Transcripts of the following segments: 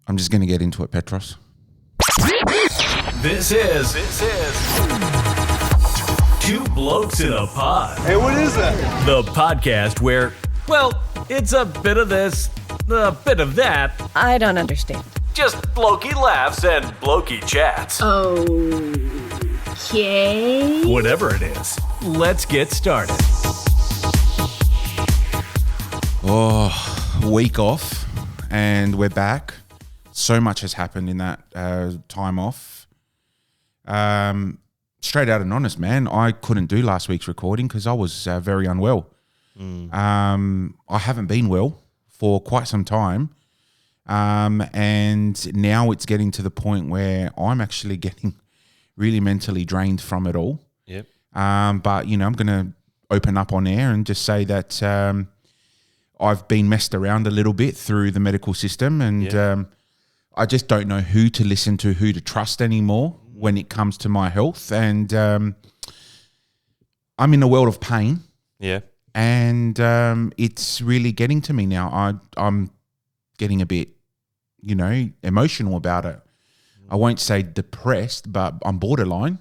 I'm just going to get into it, Petros. This is Two Blokes in a Pod. Hey, what is that? The podcast where, well, it's a bit of this, a bit of that. I don't understand. Just blokey laughs and blokey chats. Okay. Whatever it is, let's get started. Oh, week off, and we're back. So much has happened in that time off. Straight out and honest, man, I couldn't do last week's recording because I was very unwell. I haven't been well for quite some time. And now it's getting to the point where I'm actually getting really mentally drained from it all. Yep. But, you know, I'm going to open up on air and just say that I've been messed around a little bit through the medical system, and I just don't know who to listen to, who to trust anymore when it comes to my health. And I'm in a world of pain. Yeah. And it's really getting to me now. I'm getting a bit, you know, emotional about it. I won't say depressed, but I'm borderline.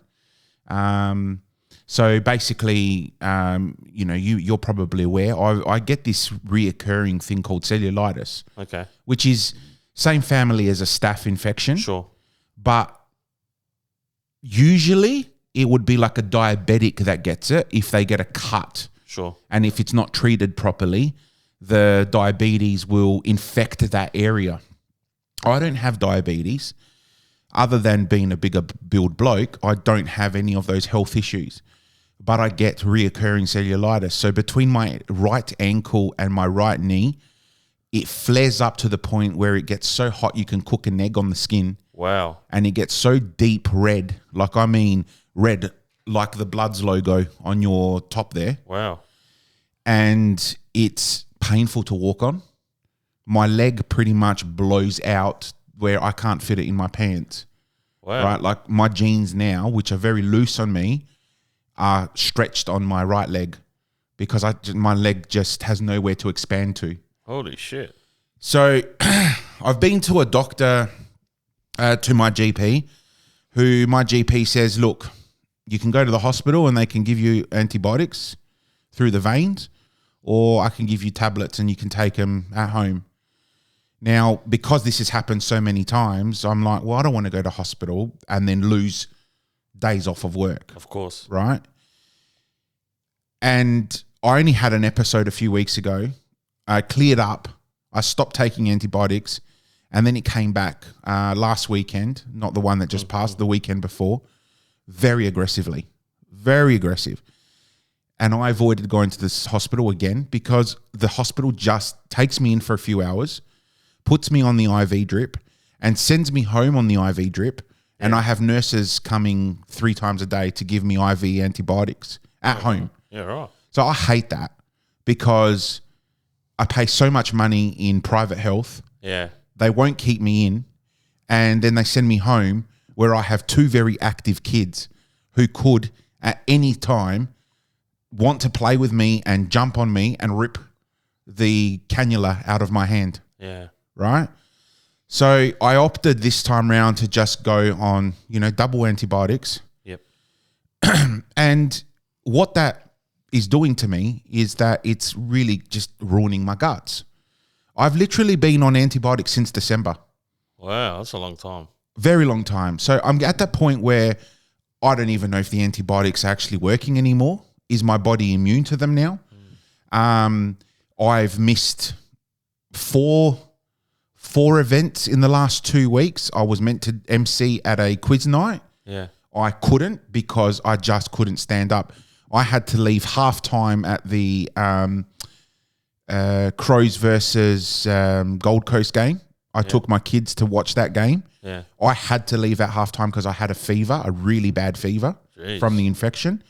So basically, you know, you're probably aware, I get this reoccurring thing called cellulitis. Okay. Which is same family as a staph infection. Sure. But usually it would be like a diabetic that gets it if they get a cut. Sure. And if it's not treated properly, the diabetes will infect that area. I don't have diabetes. Other than being a bigger build bloke, I don't have any of those health issues. But I get reoccurring cellulitis. So between my right ankle and my right knee, it flares up to the point where it gets so hot you can cook an egg on the skin. Wow. And it gets so deep red, red like the Bloods logo on your top there. Wow. And it's painful to walk on. My leg pretty much blows out where I can't fit it in my pants. Wow. Right? Like my jeans now, which are very loose on me, are stretched on my right leg because my leg just has nowhere to expand to. Holy shit. So I've been to a doctor, to my GP, who my GP says, look, you can go to the hospital and they can give you antibiotics through the veins, or I can give you tablets and you can take them at home. Now, because this has happened so many times, I'm like, well, I don't want to go to hospital and then lose days off of work. Of course. Right? And I only had an episode a few weeks ago. I cleared up. I stopped taking antibiotics, and then it came back last weekend, not the one that just passed, the weekend before, very aggressively, very aggressive. And I avoided going to this hospital again because the hospital just takes me in for a few hours, puts me on the IV drip, and sends me home on the IV drip. Yeah. And I have nurses coming 3 times a day to give me IV antibiotics at home. Yeah, right. So I hate that because I pay so much money in private health. Yeah. They won't keep me in. And then they send me home where I have 2 very active kids who could at any time want to play with me and jump on me and rip the cannula out of my hand. Yeah. Right? So I opted this time round to just go on, you know, double antibiotics. Yep. And what that is doing to me is that it's really just ruining my guts. I've literally been on antibiotics since December. Wow, that's a long time. Very long time. So I'm at that point where I don't even know if the antibiotics are actually working anymore. Is my body immune to them now? I've missed four events in the last 2 weeks. I was meant to MC at a quiz night. Yeah. I couldn't because I just couldn't stand up. I had to leave halftime at the Crows versus Gold Coast game. I took my kids to watch that game. Yeah. I had to leave at halftime because I had a fever, a really bad fever from the infection.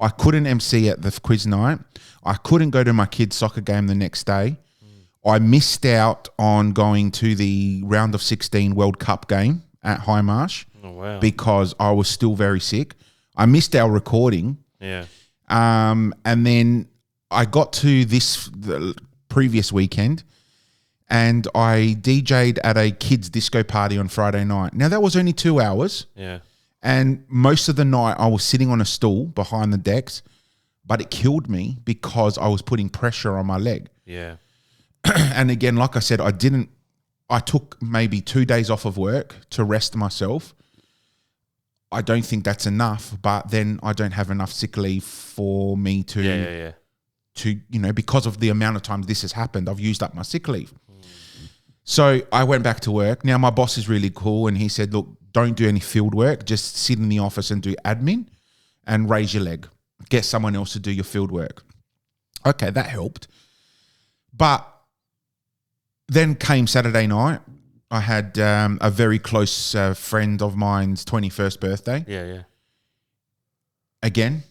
I couldn't MC at the quiz night. I couldn't go to my kids' soccer game the next day. I missed out on going to the round of 16 World Cup game at High Marsh because I was still very sick. I missed our recording. Yeah. And then I got to the previous weekend and I DJ'd at a kids disco party on Friday night. Now that was only 2 hours, Yeah. and most of the night I was sitting on a stool behind the decks, but it killed me because I was putting pressure on my leg. Yeah. And again, like I said, I took maybe 2 days off of work to rest myself. I don't think that's enough, but then I don't have enough sick leave for me to, Yeah. because of the amount of times this has happened, I've used up my sick leave. So I went back to work. Now my boss is really cool, and he said, look, don't do any field work. Just sit in the office and do admin and raise your leg. Get someone else to do your field work. Okay, that helped. But then came Saturday night. I had a very close friend of mine's 21st birthday. Yeah. Again,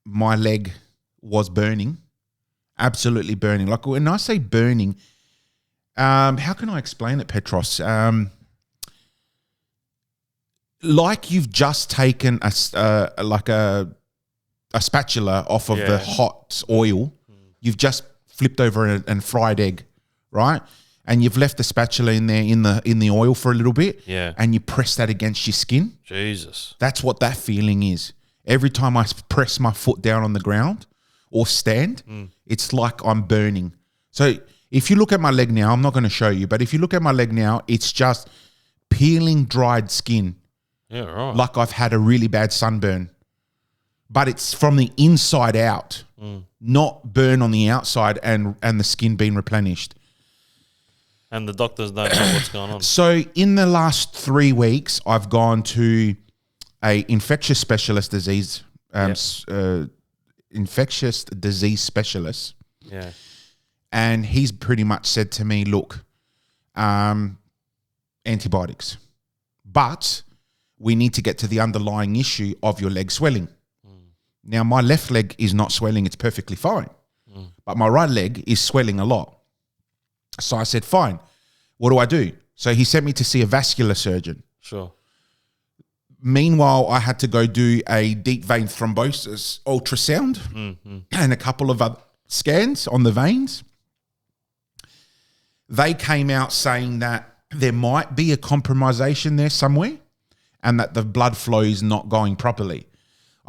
my leg was burning, absolutely burning. Like when I say burning, how can I explain it, Petros? Like you've just taken a spatula off of the hot oil. You've just flipped over and fried egg, right? And you've left the spatula in there in the oil for a little bit. Yeah. And you press that against your skin. Jesus. That's what that feeling is. Every time I press my foot down on the ground or stand, it's like I'm burning. So if you look at my leg now, I'm not going to show you, but if you look at my leg now, it's just peeling dried skin. Yeah, right. Like I've had a really bad sunburn. But it's from the inside out, not burn on the outside and the skin being replenished. And the doctors don't know what's going on. So in the last 3 weeks, I've gone to a infectious disease specialist, Yeah. and he's pretty much said to me, look, antibiotics, but we need to get to the underlying issue of your leg swelling. Now, my left leg is not swelling. It's perfectly fine. But my right leg is swelling a lot. So I said, fine, what do I do? So he sent me to see a vascular surgeon. Sure. Meanwhile, I had to go do a deep vein thrombosis ultrasound and a couple of other scans on the veins. They came out saying that there might be a compromisation there somewhere and that the blood flow is not going properly.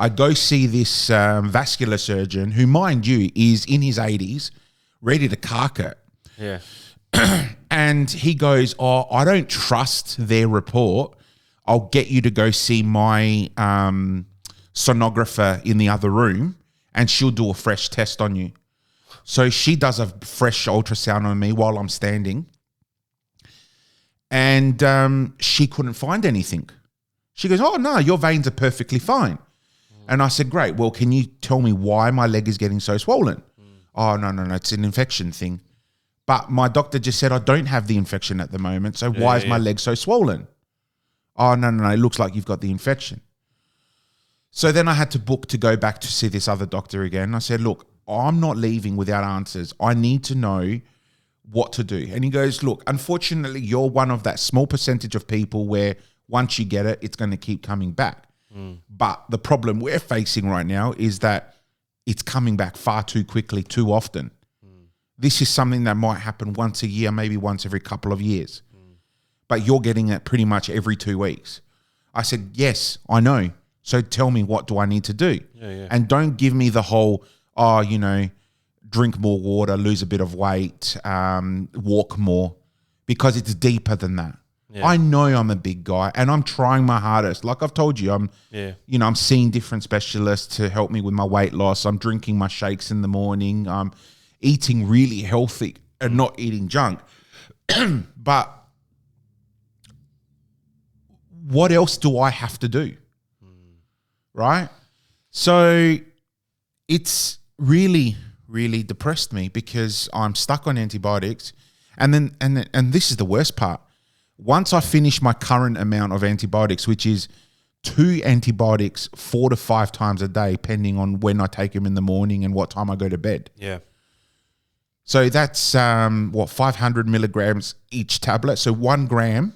I go see this vascular surgeon who, mind you, is in his 80s, ready to cark it. Yeah. And he goes, oh, I don't trust their report. I'll get you to go see my sonographer in the other room and she'll do a fresh test on you. So she does a fresh ultrasound on me while I'm standing. And she couldn't find anything. She goes, oh, no, your veins are perfectly fine. And I said, great. Well, can you tell me why my leg is getting so swollen? Oh, no, it's an infection thing. But my doctor just said, I don't have the infection at the moment. So why is my leg so swollen? Oh, no, it looks like you've got the infection. So then I had to book to go back to see this other doctor again. I said, look, I'm not leaving without answers. I need to know what to do. And he goes, look, unfortunately, you're one of that small percentage of people where once you get it, it's going to keep coming back. But the problem we're facing right now is that it's coming back far too quickly, too often. This is something that might happen once a year, maybe once every couple of years. But you're getting it pretty much every 2 weeks. I said, yes, I know. So tell me, what do I need to do? And don't give me the whole, drink more water, lose a bit of weight, walk more, because it's deeper than that. Yeah. I know I'm a big guy and I'm trying my hardest. Like I've told you, I'm seeing different specialists to help me with my weight loss. I'm drinking my shakes in the morning. I'm eating really healthy and not eating junk. But what else do I have to do? Right? So it's really, really depressed me because I'm stuck on antibiotics. And this is the worst part. Once I finish my current amount of antibiotics, which is 2 antibiotics 4 to 5 times a day, depending on when I take them in the morning and what time I go to bed. Yeah. So that's 500 milligrams each tablet. So 1 gram,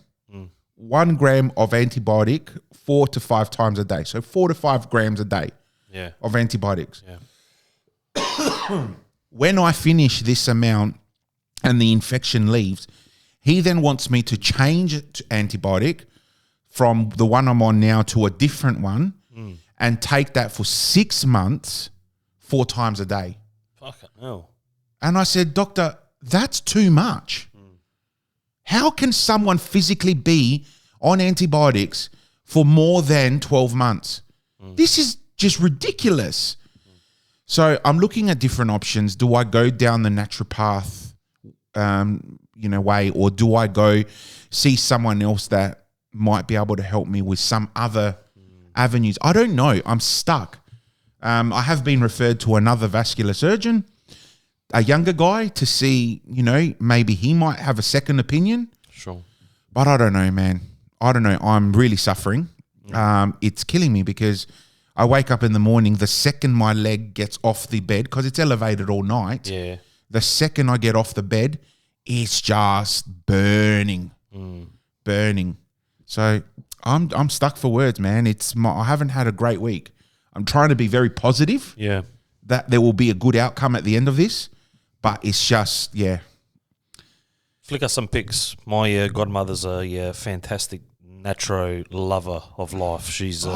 1 gram of antibiotic 4 to 5 times a day. So 4 to 5 grams a day of antibiotics. Yeah. When I finish this amount and the infection leaves, he then wants me to change it to antibiotic from the one I'm on now to a different one and take that for 6 months, 4 times a day. Fucking hell. And I said, doctor, that's too much. How can someone physically be on antibiotics for more than 12 months? This is just ridiculous. So I'm looking at different options. Do I go down the naturopath, way, or do I go see someone else that might be able to help me with some other avenues? I don't know. I'm stuck. I have been referred to another vascular surgeon, a younger guy, to see, maybe he might have a second opinion. Sure. But I don't know, man. I don't know. I'm really suffering. It's killing me because I wake up in the morning, the second my leg gets off the bed, because it's elevated all night. Yeah. The second I get off the bed, it's just burning. So I'm stuck for words, man. I haven't had a great week. I'm trying to be very positive Yeah. that there will be a good outcome at the end of this, but it's just, yeah. Flick us some pics. My godmother's a fantastic naturo lover of life. She's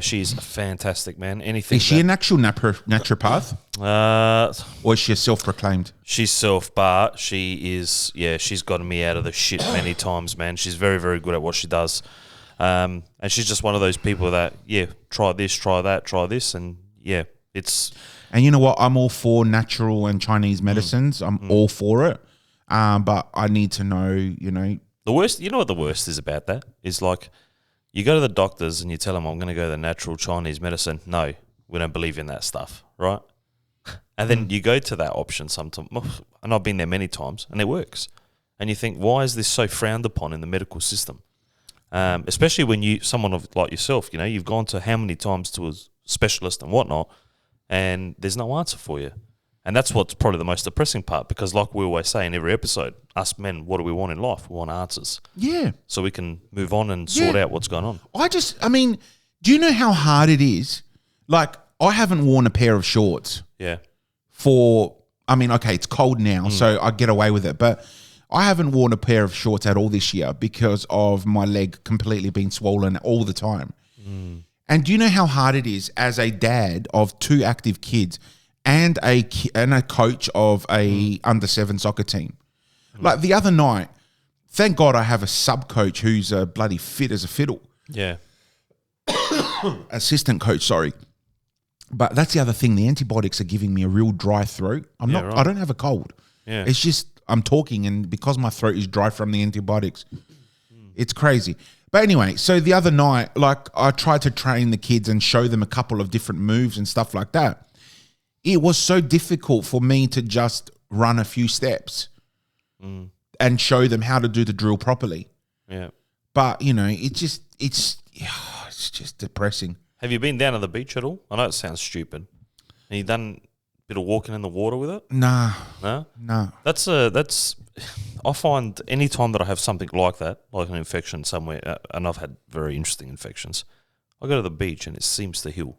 she's fantastic, man. Anything. Is she an actual naturopath? Or is she a self-proclaimed? She's but she's gotten me out of the shit many times, man. She's very, very good at what she does. And she's just one of those people that, try this, try that, try this, and it's... And you know what? I'm all for natural and Chinese medicines. I'm all for it. But I need to know, The worst, you know what the worst is about that? Is like, you go to the doctors and you tell them, I'm going to go to the natural Chinese medicine. No, we don't believe in that stuff, right? And then you go to that option sometimes, and I've been there many times, and it works. And you think, why is this so frowned upon in the medical system? Especially when someone like yourself, you've gone to how many times to a specialist and whatnot, and there's no answer for you. And that's what's probably the most depressing part, because like we always say in every episode, us men, what do we want in life? We want answers. Yeah. So we can move on and sort out what's going on. Do you know how hard it is? Like, I haven't worn a pair of shorts Yeah. it's cold now, so I get away with it, but I haven't worn a pair of shorts at all this year because of my leg completely being swollen all the time. And do you know how hard it is as a dad of 2 active kids and a coach of a under-7 soccer team? Like the other night, thank God I have a sub-coach who's bloody fit as a fiddle. Yeah. Assistant coach, sorry. But that's the other thing. The antibiotics are giving me a real dry throat. I don't have a cold. Yeah. It's just I'm talking, and because my throat is dry from the antibiotics, it's crazy. But anyway, so the other night, like, I tried to train the kids and show them a couple of different moves and stuff like that. It was so difficult for me to just run a few steps and show them how to do the drill properly. Yeah. But, it's just depressing. Have you been down to the beach at all? I know it sounds stupid. Have you done a bit of walking in the water with it? Nah. No? No. That's I find any time that I have something like that, like an infection somewhere, and I've had very interesting infections, I go to the beach and it seems to heal.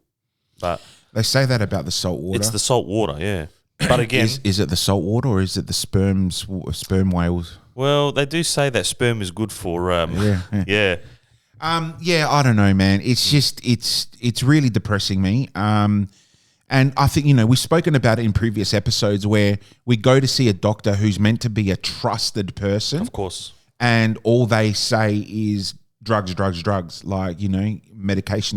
But they say that about the salt water. It's the salt water, yeah. But again, is it the salt water or is it the sperm whales? Well, they do say that sperm is good for yeah. I don't know, man. It's just it's really depressing me. And I think, we've spoken about it in previous episodes where we go to see a doctor who's meant to be a trusted person. Of course. And all they say is drugs, like, medications.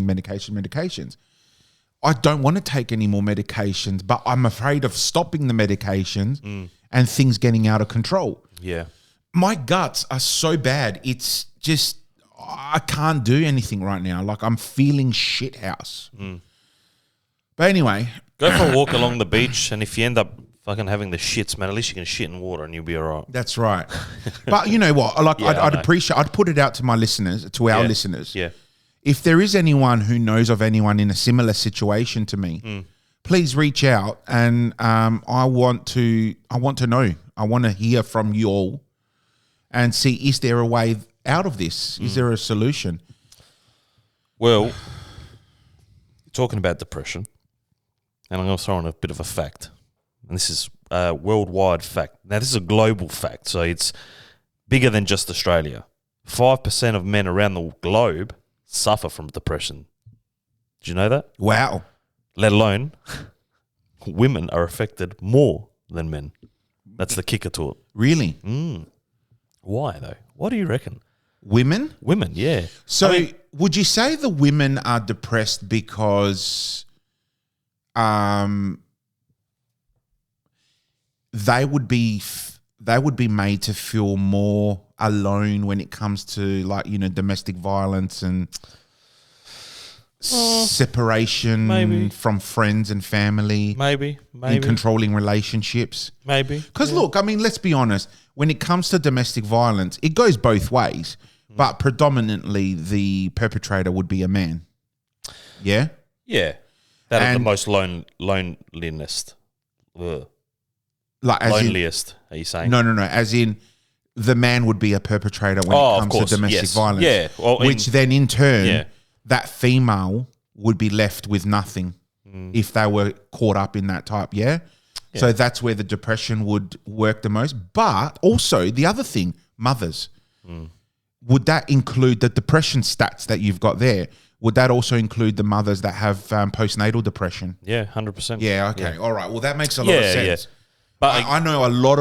I don't want to take any more medications, but I'm afraid of stopping the medications and things getting out of control. Yeah. My guts are so bad. It's just, I can't do anything right now. Like, I'm feeling shithouse. But anyway. Go for a walk along the beach, and if you end up fucking having the shits, man, at least you can shit in water and you'll be all right. That's right. But you know what? Like, I'd put it out to my listeners, to our listeners. Yeah. If there is anyone who knows of anyone in a similar situation to me, please reach out, and I want to know. I want to hear from you all and see, is there a way out of this? Is there a solution? Well, talking about depression, and I'm going to throw in a bit of a fact, and this is worldwide fact. Now, this is a global fact, so it's bigger than just Australia. 5% of men around the globe suffer from depression. Did you know that? Wow. Let alone women are affected more than men. That's the kicker to it. Really? Why, though? What do you reckon? Women? Women, yeah. So I mean, would you say the women are depressed because they would be made to feel more alone when it comes to, like, you know, domestic violence and separation maybe. from friends and family, maybe. in controlling relationships? Maybe. Because look, I mean, let's be honest. When it comes to domestic violence, it goes both ways, but predominantly the perpetrator would be a man. Yeah? Yeah. That are the And- most loneliness. Ugh. Like as Loneliest, are you saying? No. As in, the man would be a perpetrator when Oh, it of comes course, to domestic yes. violence. Yeah, well, which then in turn, Yeah. that female would be left with nothing if they were caught up in that type. Yeah? So that's where the depression would work the most. But also the other thing, mothers. Would that include the depression stats that you've got there? Would that also include the mothers that have postnatal depression? Yeah, 100%. Yeah. Okay. All right. Well, that makes a lot of Yeah, sense. yeah. But I know a lot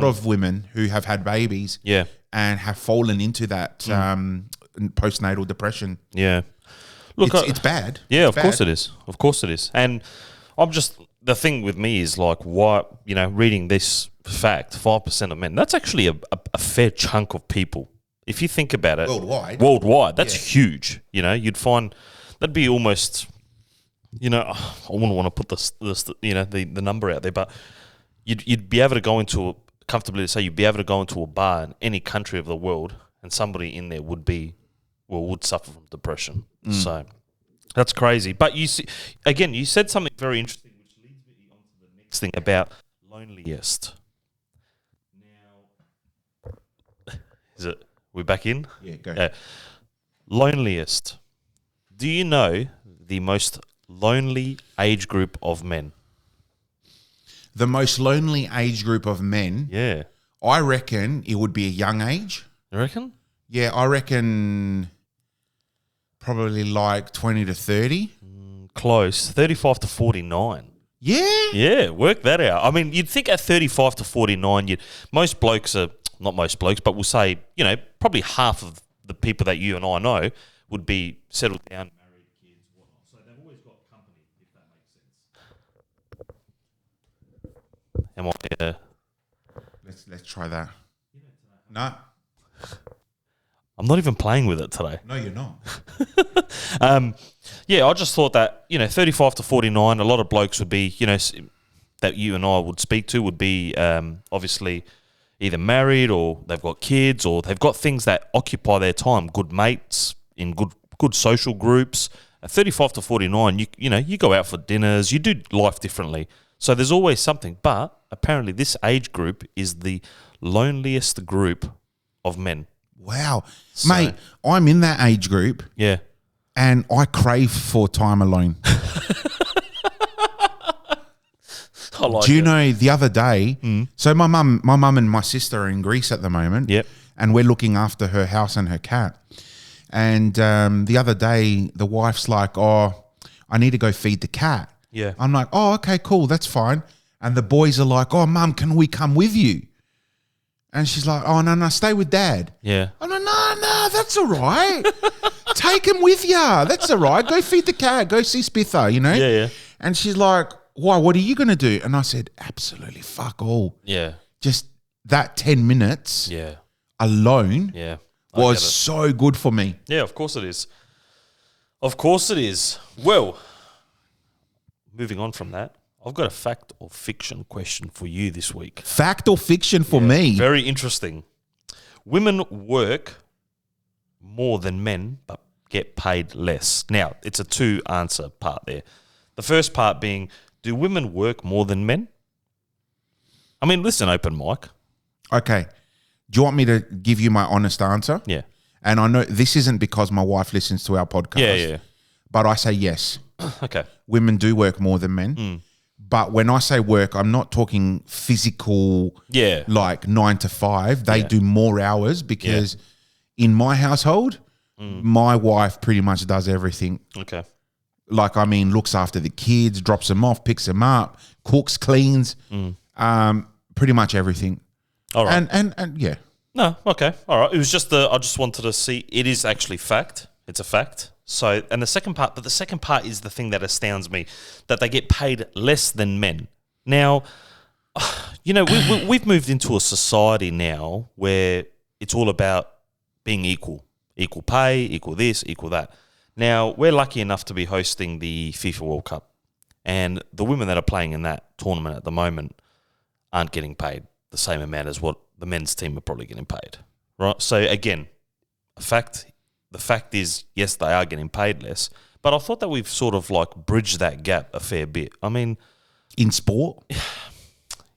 of women who have had babies, Yeah. and have fallen into that postnatal depression. Yeah. Look, It's bad. Yeah, It's of course bad. it is. Of course it is. And the thing with me is, like, why, you know, reading this fact, 5% of men, that's actually a fair chunk of people. If you think about it. Worldwide, that's huge. You know, you'd find that'd be almost, you know, I wouldn't want to put this you know, the number out there, but you'd be able to go into comfortably to say you'd be able to go into a bar in any country of the world and somebody in there would suffer from depression. So that's crazy. But you see, again, you said something very interesting, which leads me on to the next thing about loneliest. Now, is it? We're back in? Yeah, go. Loneliest. Do you know the most lonely age group of men? The most lonely age group of men, Yeah. I reckon it would be a young age. You reckon? Yeah, I reckon probably like 20 to 30. Close. 35 to 49. Yeah. Yeah, work that out. I mean, you'd think at 35 to 49, most blokes are, not most blokes, but we'll say, you know, probably half of the people that you and I know would be settled down, married, kids, whatnot. So they've always got company, if that makes sense. Am I... Let's try that. No. I'm not even playing with it today. No, you're not. Yeah, I just thought that, you know, 35 to 49, a lot of blokes would be, you know, that you and I would speak to would be obviously either married or they've got kids or they've got things that occupy their time, good mates in good social groups. At 35 to 49, you know, you go out for dinners, you do life differently. So there's always something. But apparently this age group is the loneliest group of men. Wow. Mate, I'm in that age group. Yeah. And I crave for time alone. I like Do you it. know the other day? So my mum and my sister are in Greece at the moment. Yep. And we're looking after her house and her cat. And the other day, the wife's like, "Oh, I need to go feed the cat." Yeah. I'm like, "Oh, okay, cool, that's fine." And the boys are like, "Oh, Mum, can we come with you?" And she's like, "Oh, no, stay with Dad." Yeah. I'm like, no, that's all right. Take him with ya. That's all right. Go feed the cat. Go see Spither, you know? Yeah, yeah. And she's like, "Why? What are you going to do?" And I said, "Absolutely fuck all. Yeah. Just that 10 minutes Yeah. alone Yeah. was so good for me." Yeah, of course it is. Of course it is. Well, moving on from that, I've got a fact or fiction question for you this week. Fact or fiction for me? Very interesting. Women work more than men, but get paid less. Now, it's a 2-answer part there. The first part being, do women work more than men? I mean, listen, open mic. Okay. Do you want me to give you my honest answer? Yeah. And I know this isn't because my wife listens to our podcast. Yeah. But I say yes. Okay. Women do work more than men. But when I say work, I'm not talking physical, Yeah. like 9 to 5. They do more hours because in my household, my wife pretty much does everything. Okay. Like, I mean, looks after the kids, drops them off, picks them up, cooks, cleans, pretty much everything. All right. And yeah. No, okay. All right. It was just I just wanted to see, it is actually fact. It's a fact. So, and the second part is the thing that astounds me, that they get paid less than men. Now, you know, we've moved into a society now where it's all about being equal pay, equal this, equal that. Now, we're lucky enough to be hosting the FIFA World Cup, and the women that are playing in that tournament at the moment aren't getting paid the same amount as what the men's team are probably getting paid, right? So again, the fact is, yes, they are getting paid less, but I thought that we've sort of like bridged that gap a fair bit. I mean, In sport,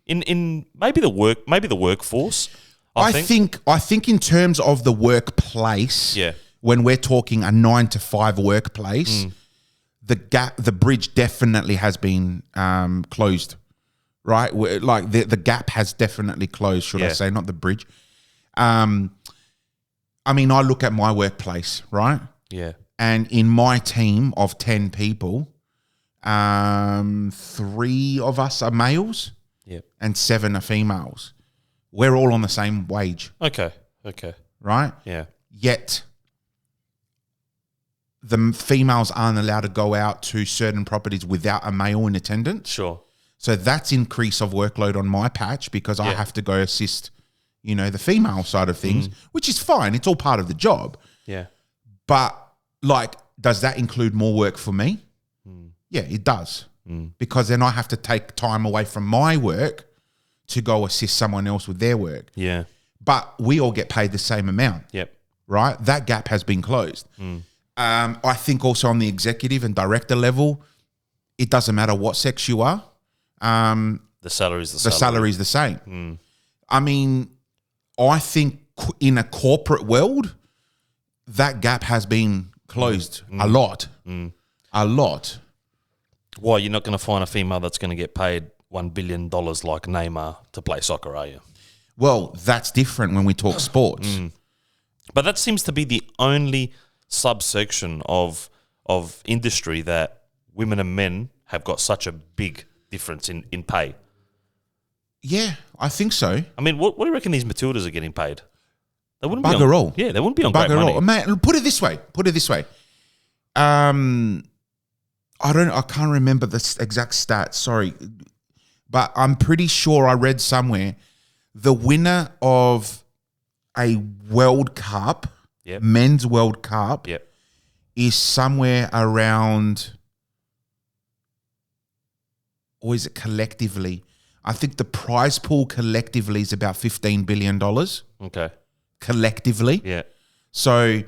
in maybe the workforce, I think in terms of the workplace, Yeah. when we're talking a 9 to 5 workplace, the bridge definitely has been closed, right? Like the gap has definitely closed, should I Yeah. say, not the bridge. I mean, I look at my workplace, right? yeah, And in my team of 10 people, 3 of us are males yeah, and 7 are females. We're all on the same wage, okay, right? yeah, Yet the females aren't allowed to go out to certain properties without a male in attendance. sure, So that's increase of workload on my patch because I Yeah. have to go assist, the female side of things, which is fine. It's all part of the job. yeah, But like, does that include more work for me? Yeah, it does. Because then I have to take time away from my work to go assist someone else with their work. yeah, But we all get paid the same amount, yep, right? That gap has been closed. I think also on the executive and director level, it doesn't matter what sex you are. the salary's The salary is the same. I mean, I think in a corporate world, that gap has been closed a lot. A lot. Why, you're not going to find a female that's going to get paid $1 billion like Neymar to play soccer, are you? Well, that's different when we talk sports. But that seems to be the only subsection of industry that women and men have got such a big difference in pay. Yeah, I think so. I mean, what do you reckon these Matildas are getting paid? They wouldn't be Bugger on, all. Yeah, they wouldn't be on great Bugger money. all. Man, put it this way. I can't remember the exact stats, sorry. But I'm pretty sure I read somewhere the winner of a World Cup, Yep. men's World Cup, Yep. is somewhere around, or is it collectively? I think the prize pool collectively is about $15 billion Okay. collectively. Yeah. So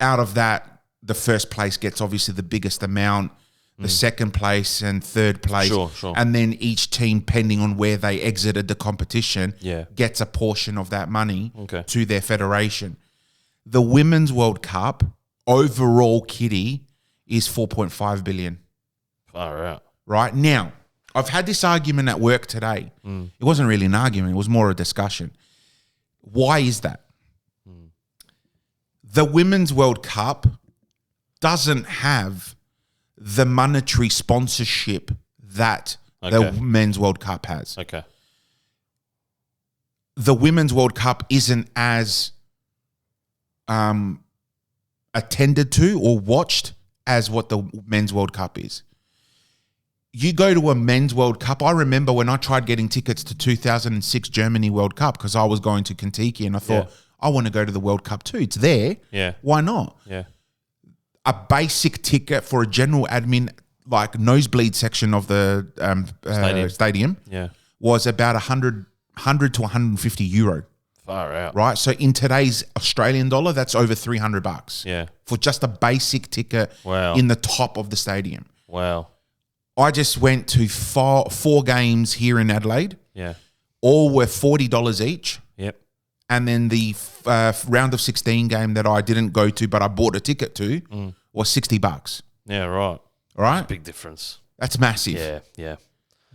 out of that, the first place gets obviously the biggest amount, the second place and third place. Sure. And then each team, depending on where they exited the competition, Yeah. gets a portion of that money Okay. to their federation. The Women's World Cup overall kitty is 4.5 billion. Far out. Right now, I've had this argument at work today. It wasn't really an argument, it was more a discussion. Why is that? The Women's World Cup doesn't have the monetary sponsorship that the Okay. Men's World Cup has. Okay. The Women's World Cup isn't as attended to or watched as what the Men's World Cup is. You go to a Men's World Cup. I remember when I tried getting tickets to 2006 Germany World Cup because I was going to Kentucky and I thought, I want to go to the World Cup too. It's there. Yeah. Why not? Yeah. A basic ticket for a general admin, like nosebleed section of the stadium Yeah. was about 100 to 150 euro, Far out. right? So in today's Australian dollar, that's over $300 Yeah. for just a basic ticket Wow. in the top of the stadium. Wow. I just went to four games here in Adelaide. Yeah. All were $40 each. Yep. And then the round of 16 game that I didn't go to, but I bought a ticket to, was $60. Yeah. Right. All right? Big difference. That's massive. Yeah. Yeah.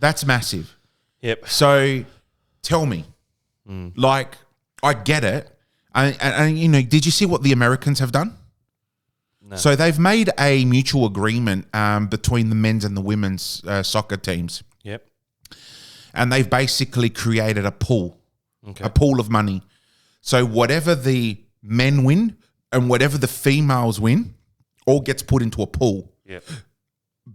That's massive. Yep. So tell me, like, I get it. And you know, did you see what the Americans have done? No. So they've made a mutual agreement between the men's and the women's soccer teams. Yep. And they've basically created a pool Okay. a pool of money. So whatever the men win and whatever the females win, all gets put into a pool. Yep.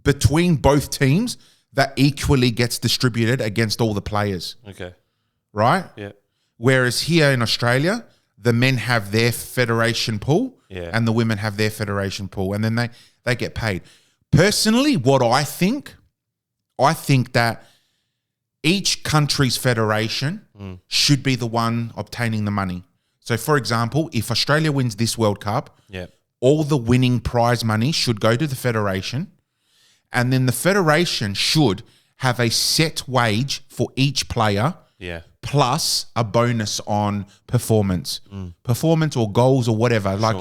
Between both teams, that equally gets distributed against all the players, Okay. right? Yeah. Whereas here in Australia, the men have their federation pool Yeah. and the women have their federation pool, and then they get paid. Personally, what I think that each country's federation should be the one obtaining the money. So, for example, if Australia wins this World Cup, Yeah. all the winning prize money should go to the federation, and then the federation should have a set wage for each player Yeah. plus a bonus on performance or goals or whatever. Like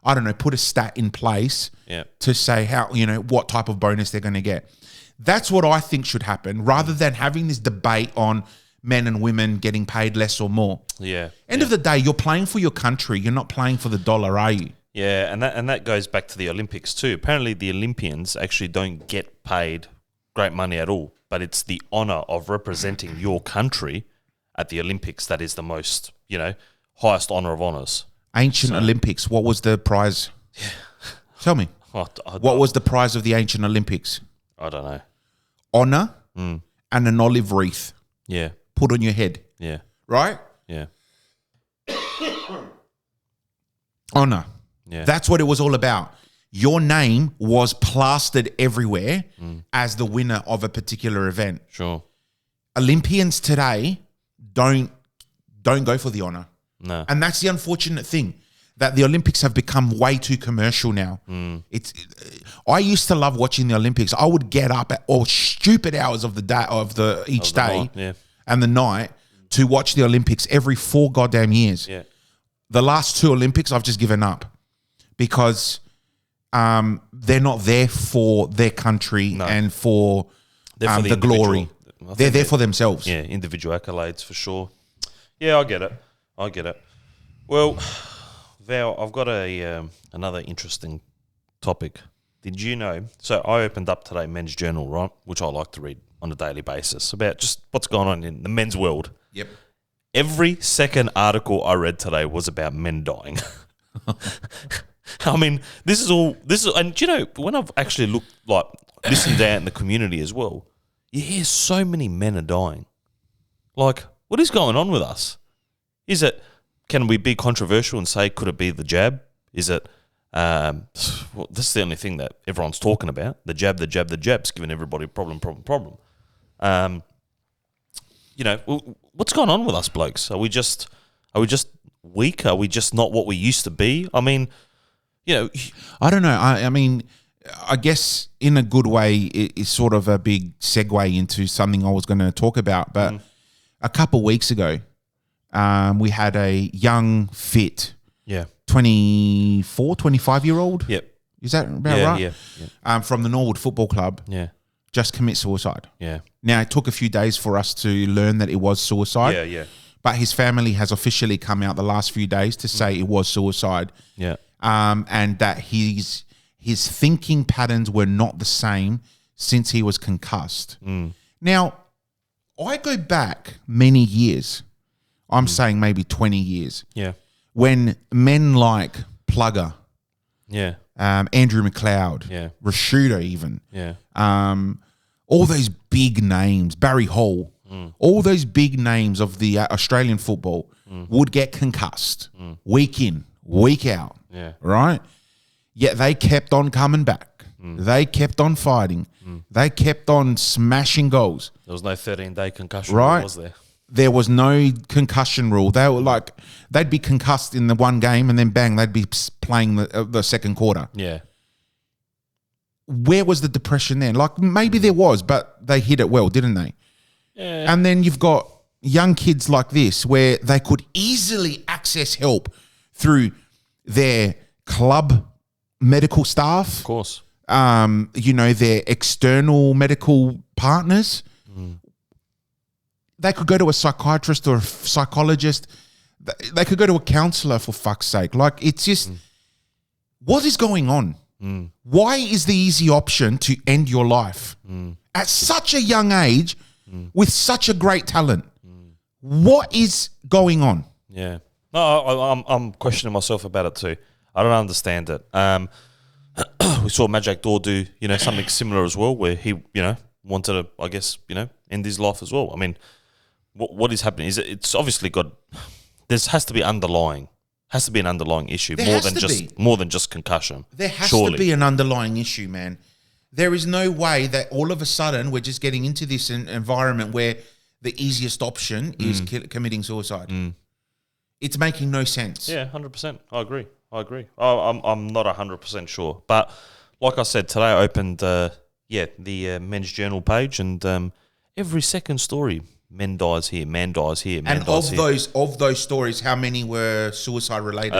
I don't know, put a stat in place Yeah. to say how, you know, what type of bonus they're going to get. That's what I think should happen, rather than having this debate on men and women getting paid less or more. Yeah. End of the day, you're playing for your country. You're not playing for the dollar, are you? Yeah, and that goes back to the Olympics too. Apparently, the Olympians actually don't get paid great money at all, but it's the honor of representing your country at the Olympics that is the most, highest honor of honors. Ancient Olympics, what was the prize? Tell me. What was the prize of the ancient Olympics? I don't know. Honor and an olive wreath Yeah, put on your head, yeah, right? yeah, Honor. yeah. That's what it was all about. Your name was plastered everywhere as the winner of a particular event. Sure. Olympians today don't go for the honor. No. And that's the unfortunate thing, that the Olympics have become way too commercial now. I used to love watching the Olympics. I would get up at all stupid hours of the day each day night, yeah. and the night to watch the Olympics every 4 goddamn years. Yeah. The last 2 Olympics, I've just given up because they're not there for their country and for, They're for the glory. individual. I They're think there for themselves. Yeah, individual accolades for sure. Yeah, I get it. Well, Val, I've got another interesting topic. Did you know? So I opened up today Men's Journal, right, which I like to read on a daily basis about just what's going on in the men's world. Yep. Every second article I read today was about men dying. I mean, this is, and you know, when I've actually listened out in the community as well, you hear so many men are dying. Like, what is going on with us? Can we be controversial and say, could it be the jab? Is it, well, this is the only thing that everyone's talking about. The jab's giving everybody problem. What's going on with us blokes? Are we just weak? Are we just not what we used to be? I mean, I don't know. I mean, I guess in a good way, it's sort of a big segue into something I was going to talk about. But a couple of weeks ago, we had a young, fit, 25-year-old. Yep. Is that about right? Yeah. From the Norwood Football Club. Yeah. Just commit suicide. Yeah. Now, it took a few days for us to learn that it was suicide. Yeah. But his family has officially come out the last few days to say it was suicide. Yeah. And that his thinking patterns were not the same since he was concussed. Now, I go back many years. I'm saying maybe 20 years. Yeah. When men like Plugger, Yeah. Andrew McLeod, Yeah. Rashuda even, Yeah. all those big names, Barry Hall, all those big names of the Australian football would get concussed week in, week out, Yeah. right? Yet they kept on coming back. They kept on fighting. They kept on smashing goals. There was no 13-day concussion, Right. was there? There was no concussion rule. They were like, they'd be concussed in the one game and then bang, they'd be playing the second quarter. Yeah. Where was the depression then? Like maybe there was, but they hit it well, didn't they? Yeah. And then you've got young kids like this where they could easily access help through their club medical staff, Of course. their external medical partners, They could go to a psychiatrist or a psychologist. They could go to a counselor, for fuck's sake. Like, it's just, what is going on? Why is the easy option to end your life at such a young age with such a great talent? What is going on? Yeah. No, I'm questioning myself about it too. I don't understand it. We saw Majak Dor do, something similar as well, where he, wanted to, I guess, end his life as well. I mean, what is happening? It's obviously got. There has to be an underlying issue more than just concussion. There has surely. to be an underlying issue, man. There is no way that all of a sudden we're just getting into this environment where the easiest option is committing suicide. It's making no sense. Yeah, 100%. I agree. I'm not 100% sure, but like I said, today I opened the Men's Journal page, and every second story. Man dies here. And of those stories, how many were suicide related?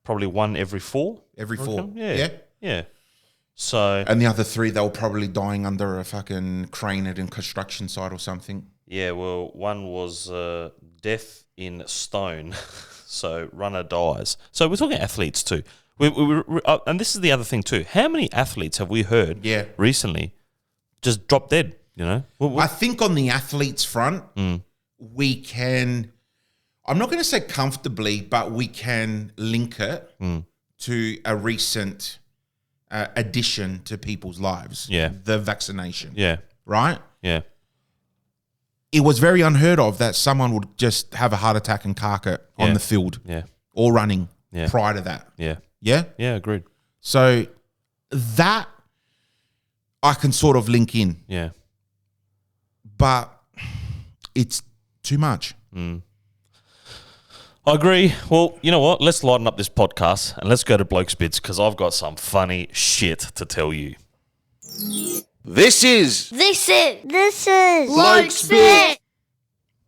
Probably one every 4. Every 4. Yeah. So and the other 3, they were probably dying under a fucking crane at a construction site or something. Yeah, well, one was death in stone. So runner dies. So we're talking athletes too. And this is the other thing too. How many athletes have we heard recently just drop dead? I think on the athletes front, we can, I'm not going to say comfortably, but we can link it to a recent addition to people's lives. Yeah. The vaccination. Yeah. Right? Yeah. It was very unheard of that someone would just have a heart attack and cark it on the field. Yeah. Or running Yeah. prior to that. Yeah. Yeah? Yeah, agreed. So that I can sort of link in. Yeah. But it's too much. I agree. Well, you know what? Let's lighten up this podcast and let's go to Bloke's Bits because I've got some funny shit to tell you. This is Bloke's Bits.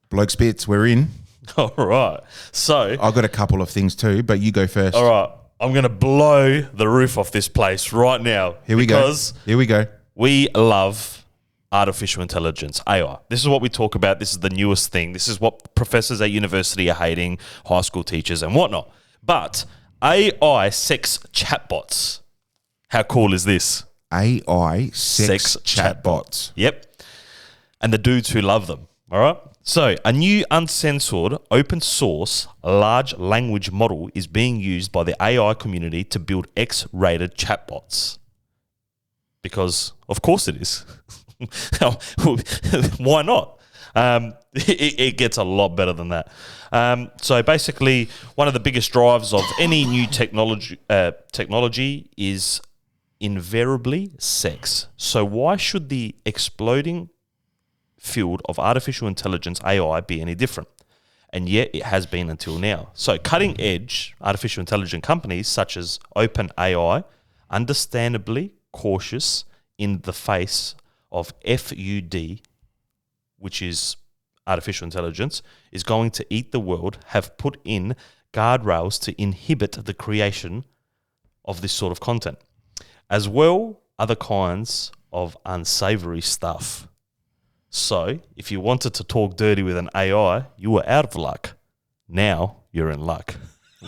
Bloke's Bits, we're in. All right. So, I've got a couple of things too, but you go first. all right. I'm going to blow the roof off this place right now. Here we go. Because we love artificial intelligence, AI. This is what we talk about. This is the newest thing. This is what professors at university are hating, high school teachers and whatnot. But AI sex chatbots. How cool is this? AI sex chatbots. Yep. And the dudes who love them. All right. So a new uncensored open source large language model is being used by the AI community to build X-rated chatbots. Because of course it is. Why not? It gets a lot better than that. So basically, one of the biggest drives of any new technology is invariably sex. So why should the exploding field of artificial intelligence, AI, be any different? And yet it has been until now. So cutting-edge artificial intelligence companies such as OpenAI, understandably cautious in the face of FUD, which is artificial intelligence, is going to eat the world, have put in guardrails to inhibit the creation of this sort of content. As well, other kinds of unsavory stuff. So, if you wanted to talk dirty with an AI, you were out of luck. Now, you're in luck.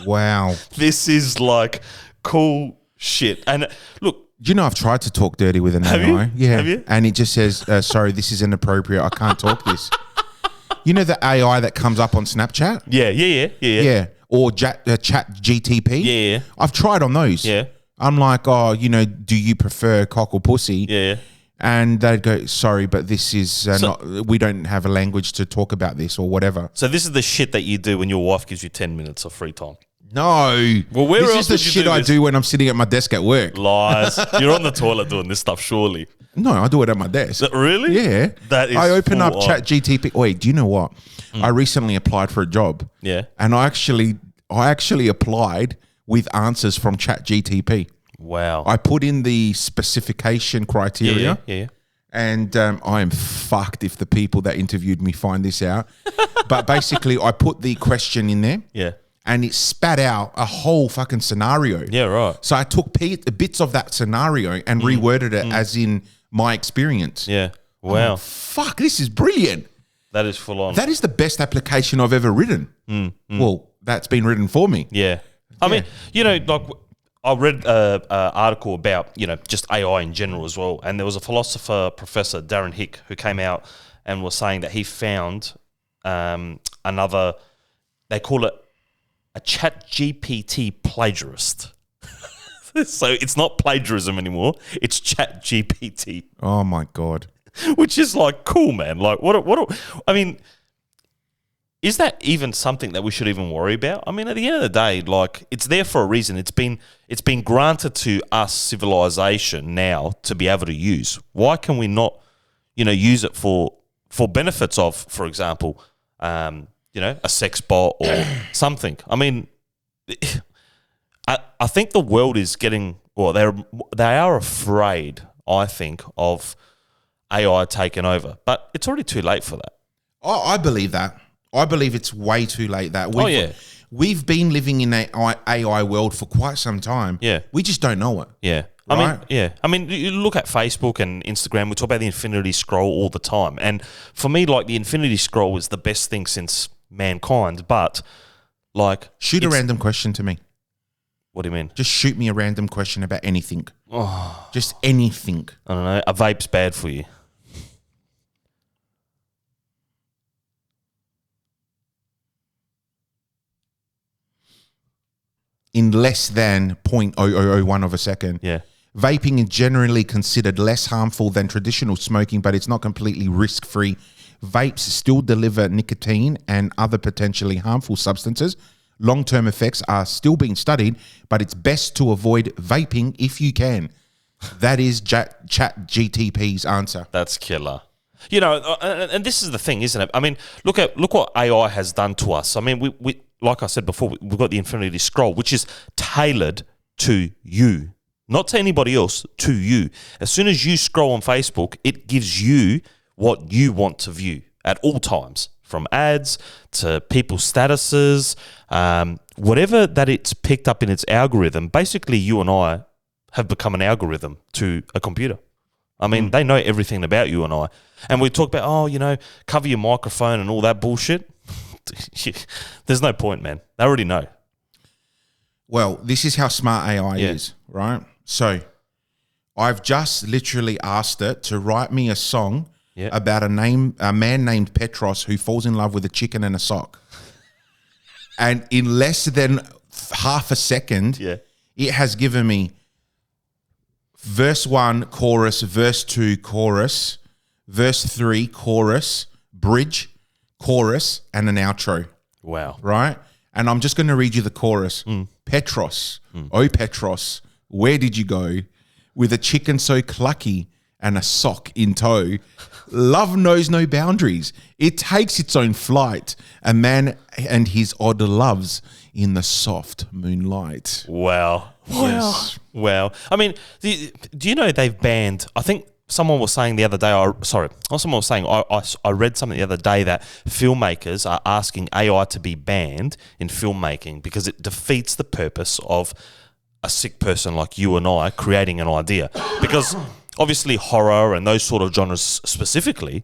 Wow. This is like cool shit. And look, Do you know I've tried to talk dirty with an Have AI? you? Yeah. Have you? And it just says, sorry, this is inappropriate. I can't talk this. You know the AI that comes up on Snapchat? Yeah. Or Chat GTP? Yeah. I've tried on those. Yeah. I'm like, do you prefer cock or pussy? Yeah. And they'd go, sorry, but this is we don't have a language to talk about this or whatever. So this is the shit that you do when your wife gives you 10 minutes of free time. No. Well, where this else is the would you shit do I this? do when I'm sitting at my desk at work. Lies. You're on the toilet doing this stuff, surely. No, I do it at my desk. Really? Yeah. That is I open up full on. Chat GTP. Wait, do you know what? I recently applied for a job. Yeah. And I actually applied with answers from Chat GTP. Wow. I put in the specification criteria. Yeah. And I am fucked if the people that interviewed me find this out. But basically, I put the question in there. Yeah. And it spat out a whole fucking scenario. Yeah, right. So I took bits of that scenario and reworded it as in my experience. Yeah. Wow. Fuck, this is brilliant. That is full on. That is the best application I've ever written. Well, that's been written for me. Yeah. I mean, like I read an article about, just AI in general as well. And there was a philosopher, Professor Darren Hick, who came out and was saying that he found another, they call it a ChatGPT plagiarist. So it's not plagiarism anymore. It's ChatGPT. Oh, my God. Which is like cool, man. Like I mean, is that even something that we should even worry about? I mean, at the end of the day, like it's there for a reason. It's been granted to us civilization now to be able to use. Why can we not, use it for benefits of, for example, a sex bot or something? I mean, I think the world is getting, they are afraid, I think, of AI taking over, but it's already too late for that. Oh, I believe that. I believe it's way too late. We've been living in an AI world for quite some time. Yeah. We just don't know it. Yeah. Right? I mean, you look at Facebook and Instagram, we talk about the infinity scroll all the time. And for me, like the infinity scroll is the best thing since mankind, but like... Shoot a random question to me. What do you mean? Just shoot me a random question about anything. Oh. Just anything. I don't know. A vape's bad for you. In less than 0.0001 of a second. Yeah. Vaping is generally considered less harmful than traditional smoking, but it's not completely risk-free. Vapes still deliver nicotine and other potentially harmful substances. Long-term effects are still being studied, but it's best to avoid vaping if you can. That is ChatGPT's answer. That's killer. And this is the thing, isn't it? I mean, look what AI has done to us. I mean, we like I said before, we've got the Infinity Scroll, which is tailored to you, not to anybody else, to you. As soon as you scroll on Facebook, it gives you what you want to view at all times, from ads to people's statuses, whatever that it's picked up in its algorithm. Basically, you and I have become an algorithm to a computer. I mean, they know everything about you and I. And we talk about, cover your microphone and all that bullshit. There's no point, man. They already know. Well, this is how smart AI is, right? So I've just literally asked it to write me a song about a man named Petros who falls in love with a chicken and a sock. And in less than half a second, it has given me verse 1, chorus, verse 2, chorus, verse 3, chorus, bridge, chorus, and an outro. Wow. Right? And I'm just going to read you the chorus. Petros, oh Petros, where did you go? With a chicken so clucky and a sock in tow. Love knows no boundaries. It takes its own flight. A man and his odd loves in the soft moonlight. Wow. Yes. Wow. I mean, do you know they've banned, I think someone was saying the other day, I read something the other day that filmmakers are asking AI to be banned in filmmaking because it defeats the purpose of a sick person like you and I creating an idea. Because obviously horror and those sort of genres specifically,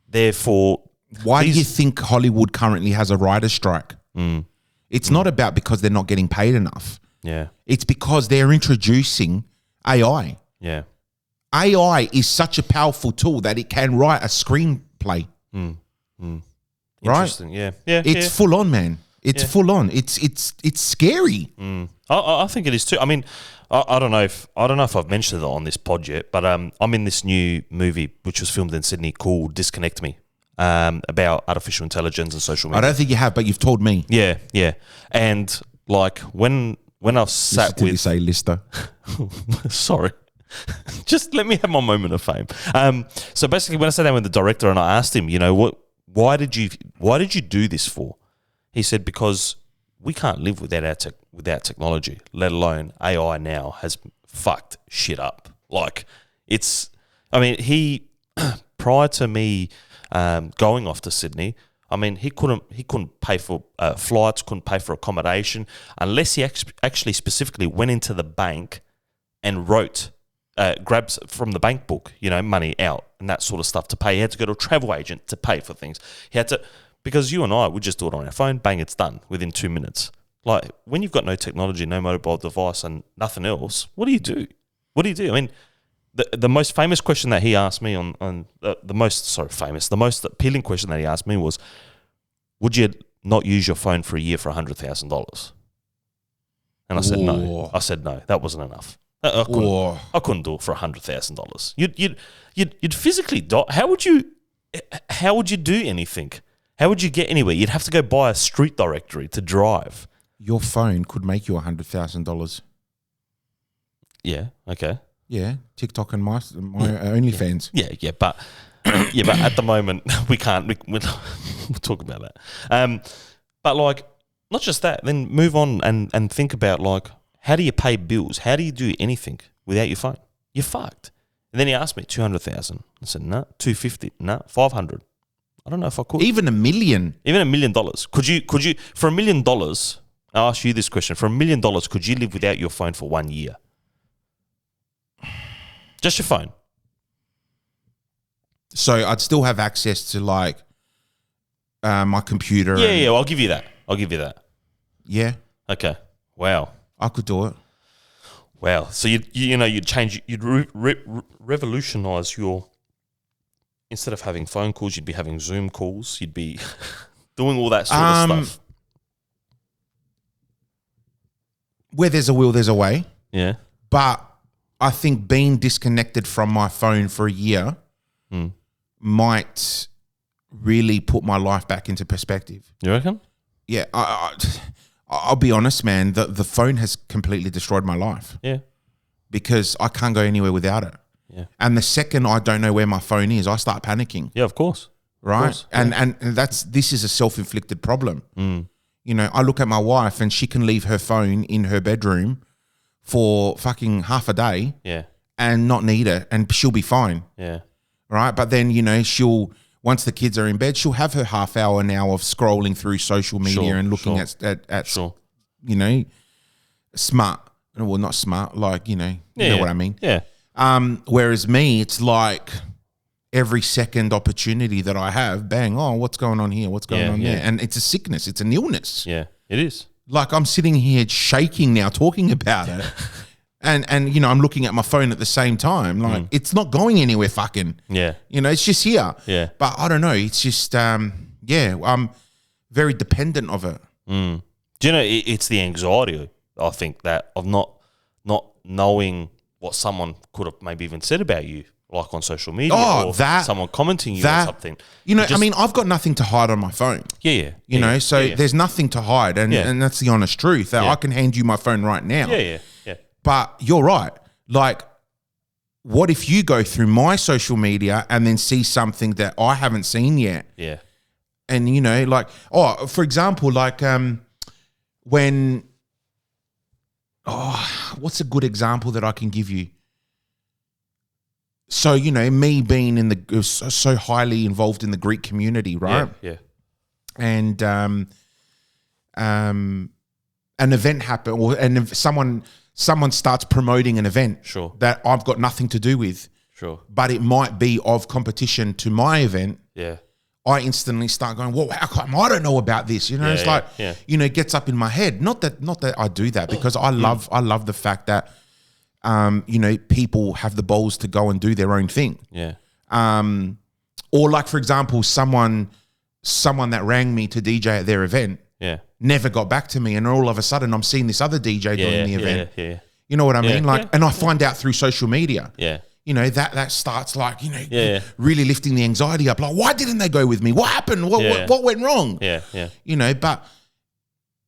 therefore... Why do you think Hollywood currently has a writer's strike? It's not about because they're not getting paid enough. Yeah. It's because they're introducing AI. Yeah. AI is such a powerful tool that it can write a screenplay. Right? Interesting. Yeah. It's full on, man. It's full on. It's scary. I think it is too. I mean, I don't know if I've mentioned it on this pod yet, but I'm in this new movie which was filmed in Sydney called Disconnect Me, about artificial intelligence and social media. I don't think you have, but you've told me. Yeah. And like when I've sat with... you say Lister. Sorry. Just let me have my moment of fame. So basically, when I sat down with the director and I asked him, why did you do this for? He said, because we can't live without technology, let alone AI now has fucked shit up. Like he prior to me going off to Sydney, I mean, he couldn't pay for flights, couldn't pay for accommodation unless he actually specifically went into the bank and wrote grabs from the bank book, money out and that sort of stuff to pay. He had to go to a travel agent to pay for things. He had to, because you and I would just do it on our phone, bang, it's done within 2 minutes. Like, when you've got no technology, no mobile device and nothing else, what do you do? What do you do? I mean, the most famous question that he asked me the most appealing question that he asked me was, would you not use your phone for a year for $100,000? And I said no. Whoa. I said no. That wasn't enough. I couldn't do it for $100,000. You'd physically die. How would you do anything? How would you get anywhere? You'd have to go buy a street directory to drive. Your phone could make you $100,000. Yeah. Okay. Yeah, TikTok and my OnlyFans. Yeah, but at the moment we can't. We'll talk about that. But like, not just that. Then move on and think about, like, how do you pay bills? How do you do anything without your phone? You're fucked. And then he asked me 200,000. I said no. 250. No. 500. I don't know if I could. Even $1 million. Even $1 million. Could you for $1 million? I'll ask you this question: for $1 million, could you live without your phone for 1 year? Just your phone. So I'd still have access to, like, my computer. Yeah. I'll give you that. Yeah, Okay. Wow. I could do it. Wow. So you'd change. You'd revolutionize your. Instead of having phone calls, you'd be having Zoom calls. You'd be doing all that sort of stuff. Where there's a will, there's a way. Yeah. But I think being disconnected from my phone for a year might really put my life back into perspective. You reckon? Yeah, I'll be honest, man. The phone has completely destroyed my life Yeah. because I can't go anywhere without it. Yeah. And the second I don't know where my phone is, I start panicking. Yeah. Of course. Right? course, And this is a self-inflicted problem. You know, I look at my wife and she can leave her phone in her bedroom for fucking half a day Yeah. and not need it, and she'll be fine. Yeah. Right? But then, you know, once the kids are in bed, she'll have her half hour now of scrolling through social media and looking at Sure. you know, smart. Well, not smart, like, you know what I mean. Yeah. Whereas me, it's like every second opportunity that I have, bang, oh, what's going on here? What's going on there? And it's a sickness. It's an illness. Yeah. It is. Like, I'm sitting here shaking now talking about it. And you know, I'm looking at my phone at the same time. Like, it's not going anywhere fucking. Yeah. You know, it's just here. Yeah. But I don't know. It's just, I'm very dependent of it. Do you know, it's the anxiety, I think, that of not knowing what someone could have maybe even said about you, like on social media, or someone commenting you or something. You know, I mean, I've got nothing to hide on my phone. Yeah. You know, so there's nothing to hide. And that's the honest truth. I can hand you my phone right now. Yeah. But you're right. Like, what if you go through my social media and then see something that I haven't seen yet? Yeah. And, you know, like, for example, like what's a good example that I can give you? So, you know, me being so highly involved in the Greek community, right? Yeah. And an event happened, and someone starts promoting an event that I've got nothing to do with. Sure. But it might be of competition to my event. Yeah. I instantly start going, well, how come I don't know about this? You know, it's like, you know, it gets up in my head. Not that I do that, because I love the fact that, you know, people have the balls to go and do their own thing. Yeah. Or like, for example, someone that rang me to DJ at their event. Yeah. Never got back to me, and all of a sudden I'm seeing this other DJ doing the event. Yeah. You know what I mean? Like, and I find out through social media. Yeah. You know, that starts like, you know, really lifting the anxiety up. Like, why didn't they go with me? What happened? What went wrong? Yeah. You know, but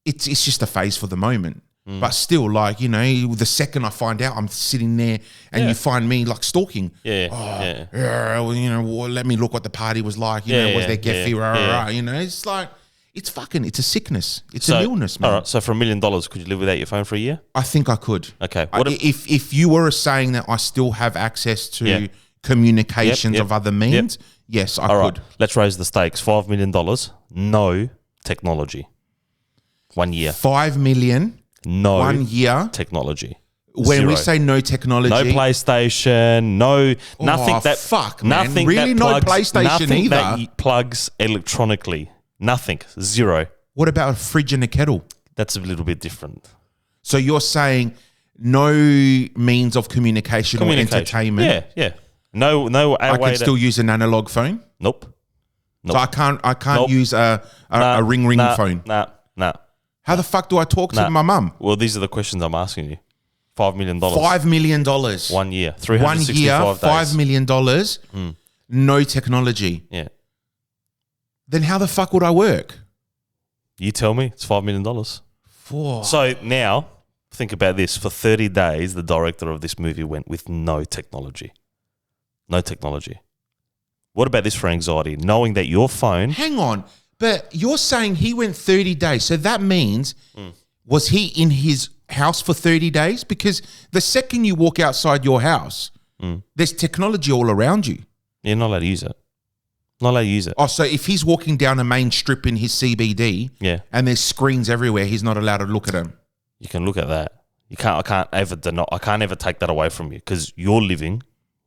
it's just a phase for the moment. But still, like, you know, the second I find out, I'm sitting there and you find me like stalking. Well, you know, let me look what the party was like. You know, was there Geffy? You know, it's like, it's a sickness. It's an illness, man. All right. So for $1 million, could you live without your phone for a year? I think I could. Okay. If you were saying that I still have access to communications of other means, yes, I could. Right. Let's raise the stakes. $5 million, no technology. 1 year. 5 million, no 1 year. technology. When we Zero. say no technology, No PlayStation, nothing that fuck, man. nothing Really, that no plugs, PlayStation nothing that either? plugs electronically. Nothing. Zero. what about a fridge and a kettle? That's a little bit different. So you're saying no means of communication or entertainment. Yeah, yeah. No. I can still use an analog phone. Nope. So I can't Nope. use a ring phone. Nah. How the fuck do I talk to my mum? Well, these are the questions I'm asking you. $5 million. $5 million. 1 year. 365 1 year, days. $5 million. No technology. Yeah. Then how the fuck would I work? You tell me. It's $5 million. For So now, think about this. For 30 days, the director of this movie went with no technology. No technology. What about this for anxiety? Knowing that your phone... hang on, but you're saying he went 30 days. So that means was he in his house for 30 days? Because the second you walk outside your house, there's technology all around you. You're not allowed to use it. Not allowed to use it. Oh, so if he's walking down a main strip in his CBD, Yeah. and there's screens everywhere, he's not allowed to look at them. You can look at that. I can't ever take that away from you because you're living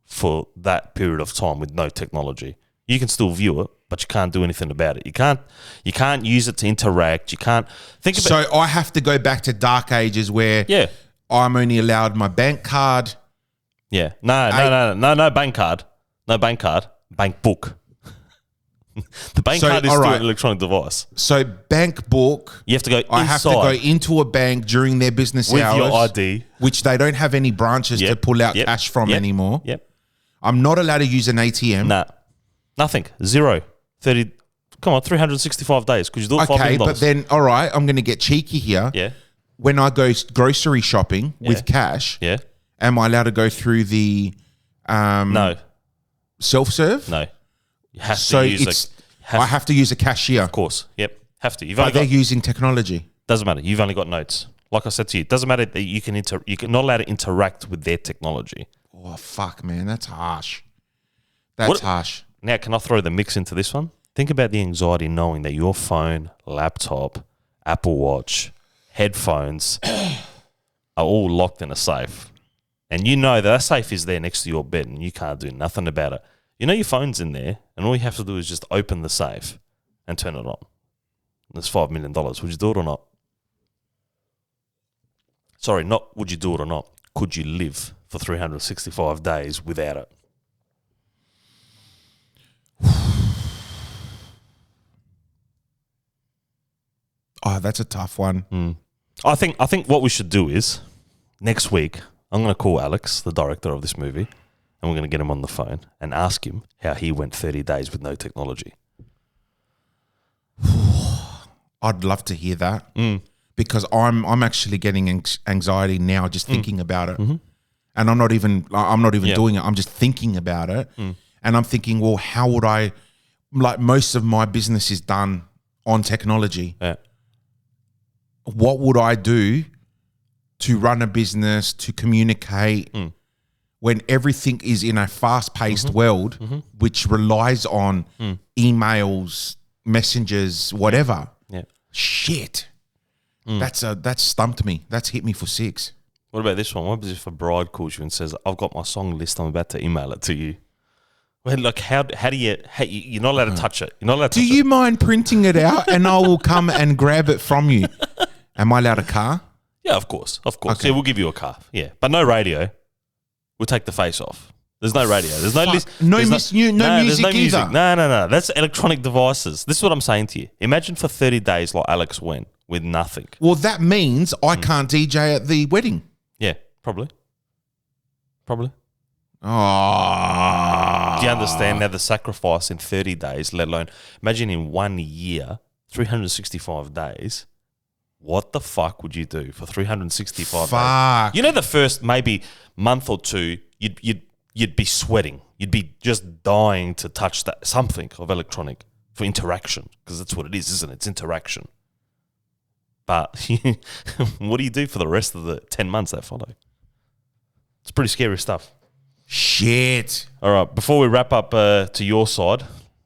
for that period of time with no technology. You can still view it, but you can't do anything about it. You can't use it to interact. You can't think about. So I have to go back to dark ages where Yeah. I'm only allowed my bank card. Yeah. No bank card. No bank card. Bank book. The bank So, card is all still right. an electronic device. So bank book. You have to go inside I have to go into a bank during their business with hours, your ID. which they don't have any branches to Yep. pull out Yep. cash from Yep. anymore. Yep. I'm not allowed to use an ATM. Nah. Nothing. Zero. 30. Come on, 365 days. Could you do it $5 Okay, million? but then, all right, I'm going to get cheeky here. Yeah. When I go grocery shopping with cash, Yeah. am I allowed to go through the No. self-serve? No. You have So to use it's I have to use a cashier. Of course. Yep. Have to. You've But only they're got, using technology. doesn't matter. You've only got notes. Like I said to you, it doesn't matter that you're not allowed to interact with their technology. Oh, fuck, man. That's harsh. That's harsh. Now, can I throw the mix into this one? Think about the anxiety knowing that your phone, laptop, Apple Watch, headphones are all locked in a safe. And you know that safe is there next to your bed and you can't do nothing about it. You know your phone's in there and all you have to do is just open the safe and turn it on. There's $5 million. Would you do it or not? Sorry, not would you do it or not. Could you live for 365 days without it? Oh, that's a tough one. I think what we should do is next week I'm going to call Alex, the director of this movie, and we're going to get him on the phone and ask him how he went 30 days with no technology. I'd love to hear that because I'm actually getting anxiety now just thinking about it, and I'm not even doing it. I'm just thinking about it, and I'm thinking, well, how would I? Like most of my business is done on technology. Yeah. What would I do to run a business, to communicate when everything is in a fast-paced world, which relies on emails, messengers, whatever? Yeah. Shit. That's stumped me. That's hit me for 6. What about this one? What happens if a bride calls you and says, "I've got my song list. I'm about to email it to you"? Well, look, how do you're not allowed to touch it. You're not allowed to Do touch you it. mind printing it out and I will come and grab it from you? Am I allowed a car? Yeah, of course. Okay. Yeah, we'll give you a car. Yeah, but no radio. We'll take the face off. There's no radio. There's no list. No there's music either. No. That's electronic devices. This is what I'm saying to you. Imagine for 30 days like Alex went with nothing. Well, that means I can't DJ at the wedding. Yeah, probably. Oh. Do you understand now the sacrifice in 30 days, let alone imagine in 1 year, 365 days? What the fuck would you do for 365 days? Fuck. You know, the first maybe month or two, you'd be sweating. You'd be just dying to touch that something of electronic for interaction, because that's what it is, isn't it? It's interaction. But what do you do for the rest of the 10 months that follow? It's pretty scary stuff. Shit. All right, before we wrap up to your side,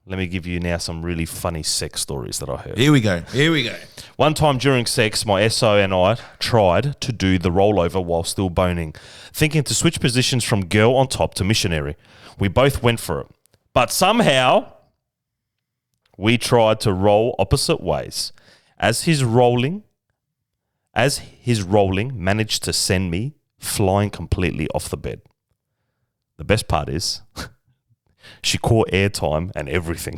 let me give you now some really funny sex stories that I heard. Here we go. One time during sex, my SO and I tried to do the rollover while still boning, thinking to switch positions from girl on top to missionary. We both went for it. But somehow, we tried to roll opposite ways. As his rolling managed to send me flying completely off the bed. The best part is, she caught airtime and everything.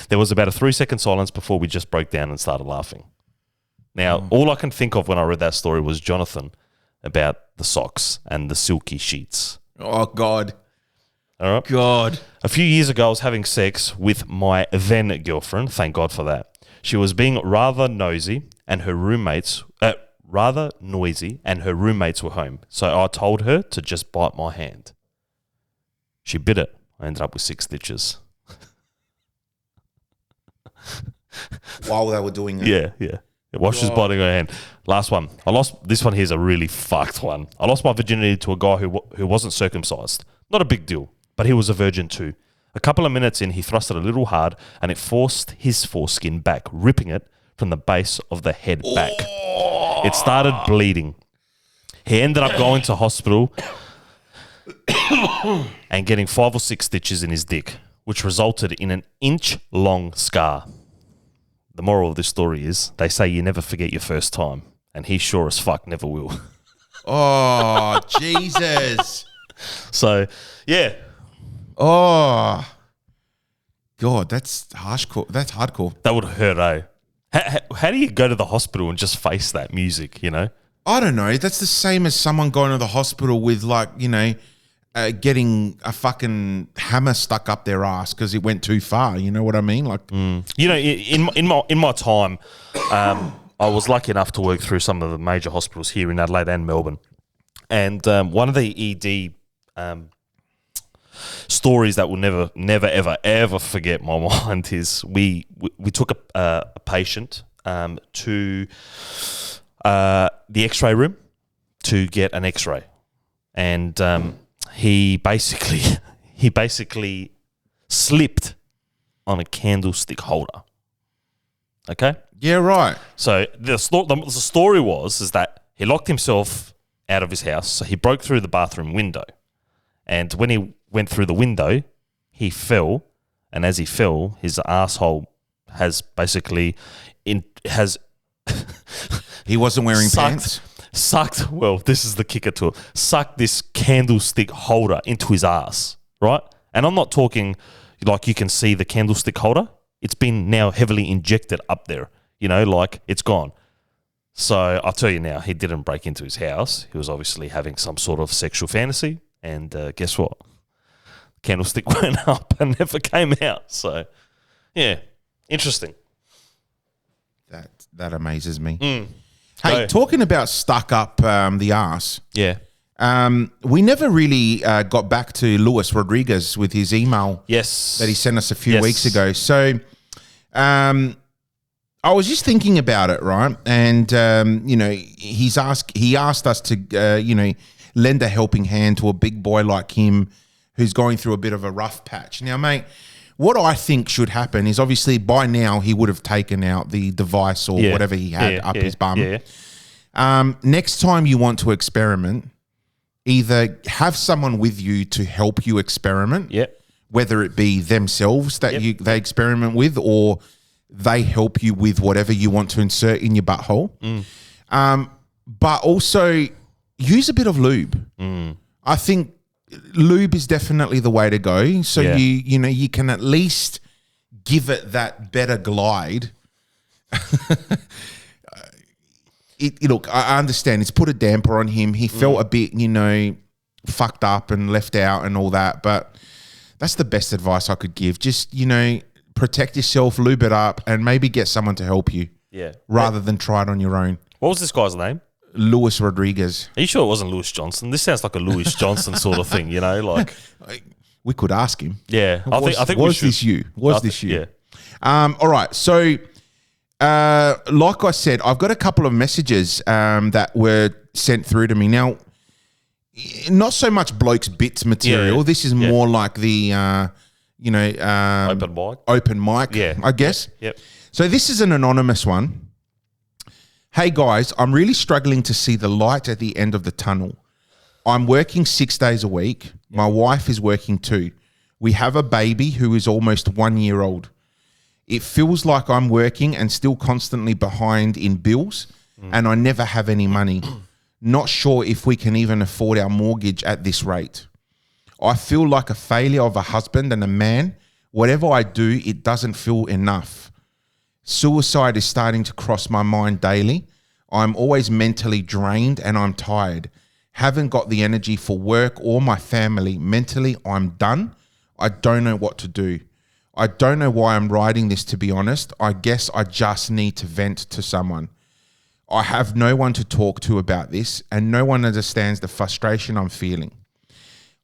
There was about a 3-second silence before we just broke down and started laughing. Now, all I can think of when I read that story was Jonathan about the socks and the silky sheets. Oh, God. All right. God. A few years ago, I was having sex with my then girlfriend. Thank God for that. She was being rather noisy, and her roommates were home. So I told her to just bite my hand. She bit it. I ended up with 6 stitches. While they were doing it. Yeah. While she was biting her hand. Last one. This one here's a really fucked one. I lost my virginity to a guy who wasn't circumcised. Not a big deal, but he was a virgin too. A couple of minutes in, he thrust it a little hard, and it forced his foreskin back, ripping it from the base of the head back. It started bleeding. He ended up going to hospital and getting 5 or 6 stitches in his dick, which resulted in an inch-long scar. The moral of this story is, they say you never forget your first time, and he sure as fuck never will. Oh, Jesus. So, yeah. Oh, God, that's hardcore. That's hardcore. That would hurt, eh? How do you go to the hospital and just face that music, you know? I don't know. That's the same as someone going to the hospital with, like, you know, getting a fucking hammer stuck up their ass because it went too far. You know what I mean? Like, You know, in my time, I was lucky enough to work through some of the major hospitals here in Adelaide and Melbourne, and one of the ED stories that will never ever forget my mind is we took a patient to the X-ray room to get an X-ray, and he basically slipped on a candlestick holder. Okay. yeah, right. So the story is that he locked himself out of his house, so he broke through the bathroom window, and when he went through the window, he fell, and as he fell, his asshole has basically He wasn't wearing pants. Sucked. Well, this is the kicker to it. Sucked this candlestick holder into his ass, right? And I'm not talking like you can see the candlestick holder. It's been now heavily injected up there. You know, like it's gone. So I'll tell you now, he didn't break into his house. He was obviously having some sort of sexual fantasy. And guess what? Candlestick went up and never came out. So, yeah, interesting. That amazes me. Hey, talking about stuck up the arse. Yeah. We never really got back to Luis Rodriguez with his email. Yes. That he sent us a few weeks ago. So, I was just thinking about it, right? And you know, he asked us to you know, lend a helping hand to a big boy like him who's going through a bit of a rough patch. Now, mate, what I think should happen is obviously by now he would have taken out the device or whatever he had up his bum. Yeah. Next time you want to experiment, either have someone with you to help you experiment, whether it be themselves that they experiment with or they help you with whatever you want to insert in your butthole. But also use a bit of lube. I think lube is definitely the way to go. So you know, you can at least give it that better glide. Look, I understand it's put a damper on him. He felt a bit, you know, fucked up and left out and all that. But that's the best advice I could give. Just, you know, protect yourself, lube it up, and maybe get someone to help you. Yeah. Rather than try it on your own. What was this guy's name? Luis Rodriguez. Are you sure it wasn't Lewis Johnson? This sounds like a Lewis Johnson sort of thing, you know, like. We could ask him. Yeah. I think was this you? Was this you? Yeah. All right. So, like I said, I've got a couple of messages that were sent through to me. Now, not so much blokes bits material. This is more like the, Open mic. open mic, Yeah. I guess. Yep. So this is an anonymous one. Hey guys, I'm really struggling to see the light at the end of the tunnel. I'm working 6 days a week. My wife is working too. We have a baby who is almost 1 year old. It feels like I'm working and still constantly behind in bills, and I never have any money. Not sure if we can even afford our mortgage at this rate. I feel like a failure of a husband and a man. Whatever I do, it doesn't feel enough. Suicide is starting to cross my mind daily. I'm always mentally drained and I'm tired. Haven't got the energy for work or my family. Mentally, I'm done. I don't know what to do. I don't know why I'm writing this, to be honest. I guess I just need to vent to someone. I have no one to talk to about this, and no one understands the frustration I'm feeling.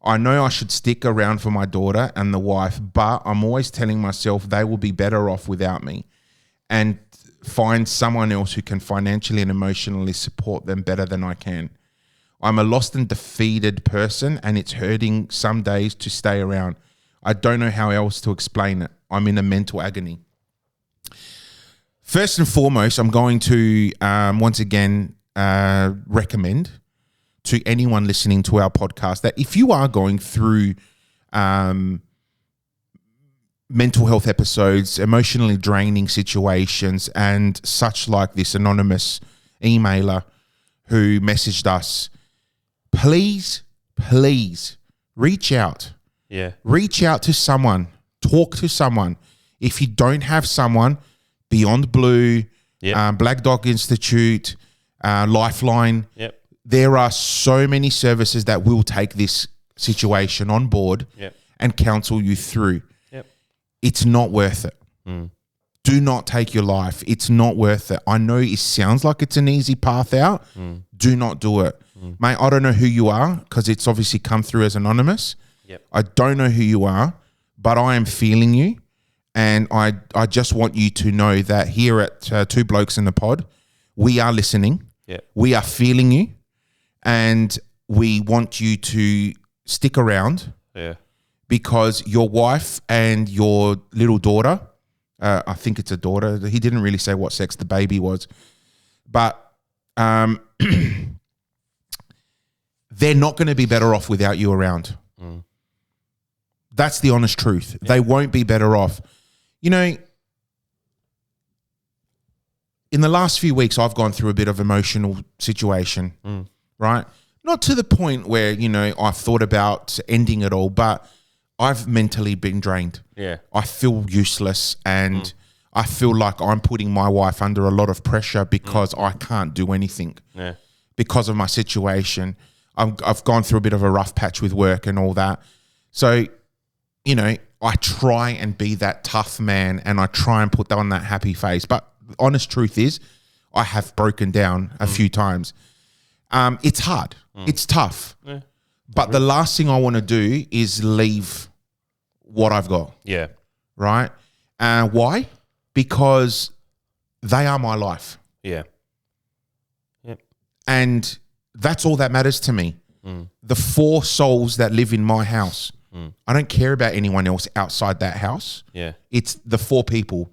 I know I should stick around for my daughter and the wife, but I'm always telling myself they will be better off without me, and find someone else who can financially and emotionally support them better than I can. I'm a lost and defeated person, and it's hurting some days to stay around. I don't know how else to explain it. I'm in a mental agony. First and foremost, I'm going to once again recommend to anyone listening to our podcast that if you are going through mental health episodes, emotionally draining situations, and such like this anonymous emailer who messaged us, please reach out. Yeah. Reach out to someone. Talk to someone. If you don't have someone, Beyond Blue, Yep. Black Dog Institute, Lifeline, Yep. there are so many services that will take this situation on board Yep. and counsel you through. Yep. It's not worth it. Do not take your life. It's not worth it. I know it sounds like it's an easy path out. Do not do it. Mate, I don't know who you are because it's obviously come through as anonymous. Yep. I don't know who you are, but I am feeling you. And I just want you to know that here at Two Blokes in the Pod, we are listening. Yep. We are feeling you. And we want you to stick around Yeah. because your wife and your little daughter, I think it's a daughter. He didn't really say what sex the baby was. But they're not going to be better off without you around. That's the honest truth. Yeah. They won't be better off. You know, in the last few weeks, I've gone through a bit of emotional situation, right? Not to the point where, I've thought about ending it all, but I've mentally been drained. Yeah. I feel useless and I feel like I'm putting my wife under a lot of pressure because I can't do anything because of my situation. I've gone through a bit of a rough patch with work and all that. So, I try and be that tough man and I try and put on that happy face. But the honest truth is I have broken down a few times. It's hard. It's tough. Yeah. But the last thing I want to do is leave what I've got. Yeah. Right? Why? Because they are my life. Yeah. Yep. And that's all that matters to me. The 4 souls that live in my house. I don't care about anyone else outside that house. Yeah. It's the 4 people.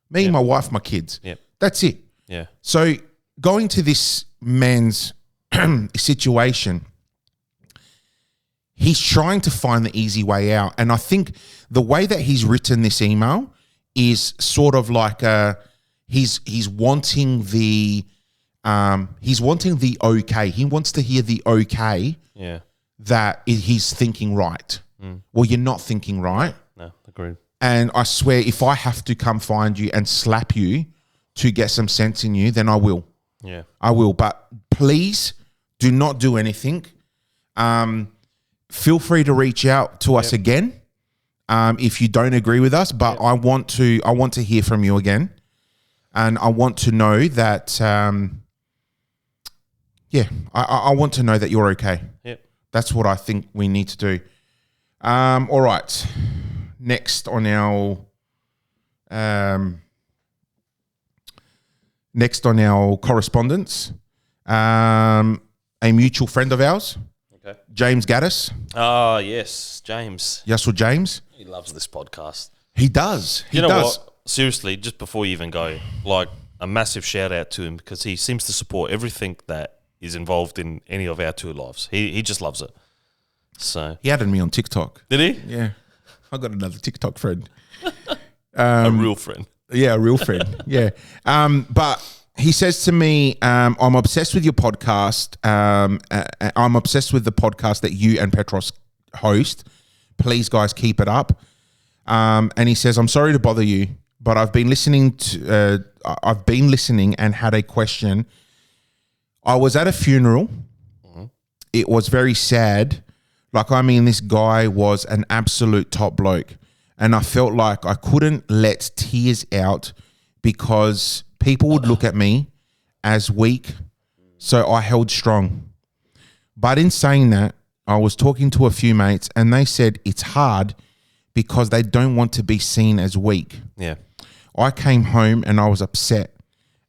Me, my wife, my kids. Yep. That's it. Yeah. So going to this man's situation, he's trying to find the easy way out. And I think the way that he's written this email is sort of like he's wanting the okay. He wants to hear the okay that he's thinking right. Well, you're not thinking right. No, agreed. And I swear, if I have to come find you and slap you to get some sense in you, then I will. Yeah. I will. But please do not do anything. Feel free to reach out to us again if you don't agree with us. But I want to hear from you again. And I want to know that, I want to know that you're okay. Yep. That's what I think we need to do. All right. Next on our correspondence, a mutual friend of ours. Okay. James Gaddis. Oh, yes, James. Yes, or James. He loves this podcast. He does. He You know does. what? Seriously, just before you even go, like a massive shout out to him because he seems to support everything that is involved in any of our tour lives. He just loves it. So He added me on TikTok. did he? Yeah. I got another TikTok friend. A real friend. Yeah, a real friend. Yeah. But he says to me, I'm obsessed with your podcast. I'm obsessed with the podcast that you and Petros host. Please, guys, keep it up. And he says, I'm sorry to bother you, but I've been listening and had a question. I was at a funeral. It was very sad. Like, I mean, this guy was an absolute top bloke. And I felt like I couldn't let tears out because people would look at me as weak. So I held strong. But in saying that, I was talking to a few mates and they said it's hard because they don't want to be seen as weak. Yeah. I came home and I was upset,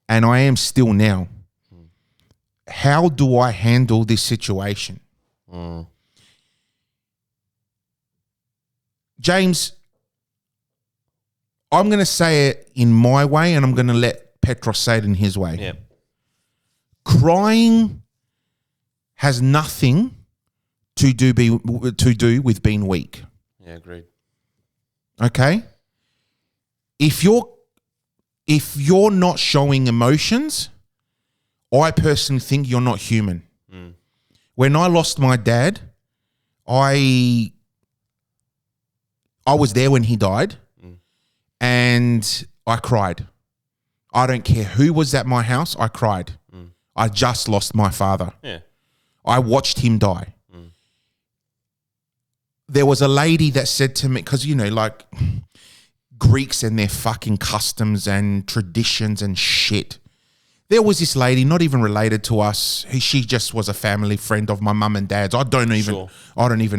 and I am still now. How do I handle this situation? James, I'm going to say it in my way, and I'm going to let Petros say it in his way. Yeah. Crying has nothing to do with being weak. Yeah, agreed. Okay? If you're not showing emotions, I personally think you're not human. When I lost my dad, I was there when he died, and I cried. I don't care who was at my house, I cried. I just lost my father. Yeah. I watched him die. There was a lady that said to me, because, you know, like Greeks and their fucking customs and traditions and shit. There was this lady, not even related to us. She just was a family friend of my mum and dad's. I don't even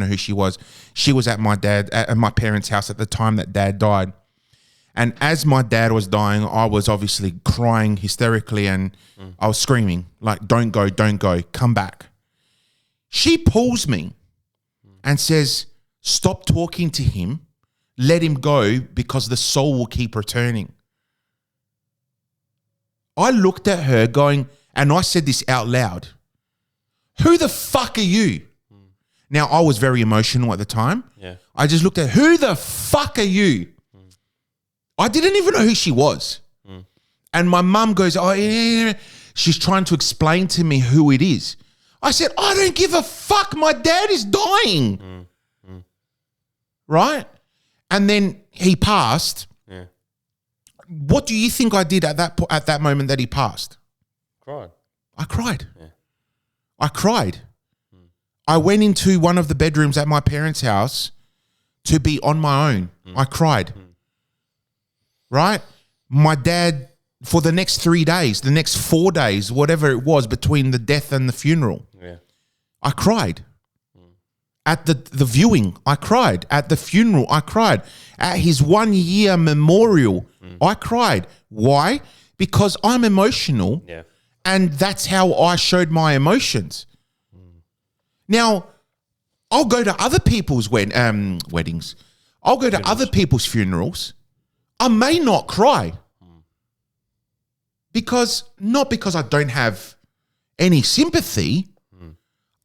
know who she was. She was at my parents' house at the time that dad died. And as my dad was dying, I was obviously crying hysterically and I was screaming, like, don't go, come back. She pulls me and says, stop talking to him, let him go because the soul will keep returning. I looked at her going, and I said this out loud, who the fuck are you? Now, I was very emotional at the time. Yeah. I just looked at, who the fuck are you? I didn't even know who she was. And my mum goes, oh, yeah. She's trying to explain to me who it is. I said, I don't give a fuck. My dad is dying. Right? And then he passed. Yeah. What do you think I did at that moment that he passed? Cried. I cried. Yeah. I cried. I went into one of the bedrooms at my parents' house to be on my own. I cried. Right? My dad, for the next 3 days, the next 4 days, whatever it was between the death and the funeral, Yeah. I cried. At the viewing, I cried. At the funeral, I cried. At his 1 year memorial, I cried. Why? Because I'm emotional. Yeah. And that's how I showed my emotions. Now, I'll go to other people's weddings. I'll go to other people's funerals. I may not cry. Not because I don't have any sympathy.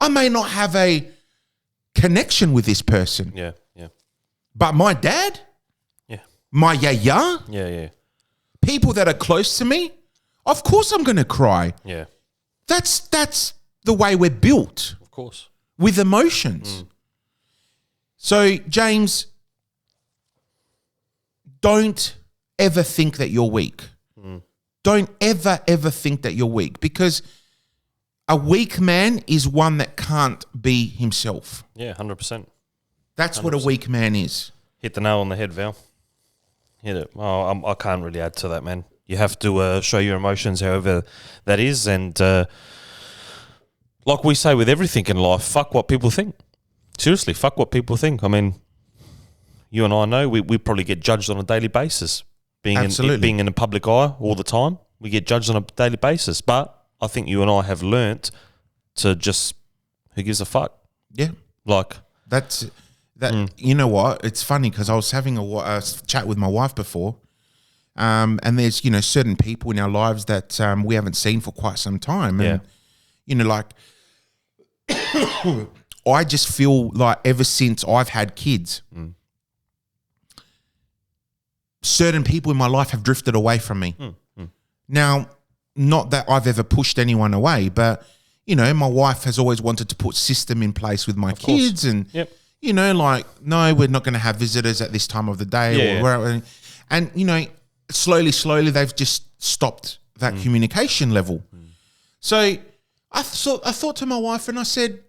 I may not have a connection with this person. Yeah. Yeah. But my dad, Yeah. my yaya, Yeah. Yeah. people that are close to me, of course I'm going to cry. Yeah. That's the way we're built, Of course. with emotions. So, James, don't ever think that you're weak. Don't ever think that you're weak, because a weak man is one that can't be himself. Yeah, 100%. That's what a weak man is. Hit the nail on the head, Val. Hit it. Oh, I can't really add to that, man. You have to show your emotions however that is. And like we say with everything in life, fuck what people think. Seriously, fuck what people think. I mean, you and I know we probably get judged on a daily basis. Being in the public eye all the time, we get judged on a daily basis. But I think you and I have learnt to just, who gives a fuck? Yeah. Like, That's that. You know what? It's funny because I was having a chat with my wife before, and there's certain people in our lives that we haven't seen for quite some time, and like I just feel like ever since I've had kids, certain people in my life have drifted away from me. Now, not that I've ever pushed anyone away, but my wife has always wanted to put system in place with my kids, and like, no, we're not going to have visitors at this time of the day, or wherever. And slowly, they've just stopped that communication level. So I thought to my wife, and I said,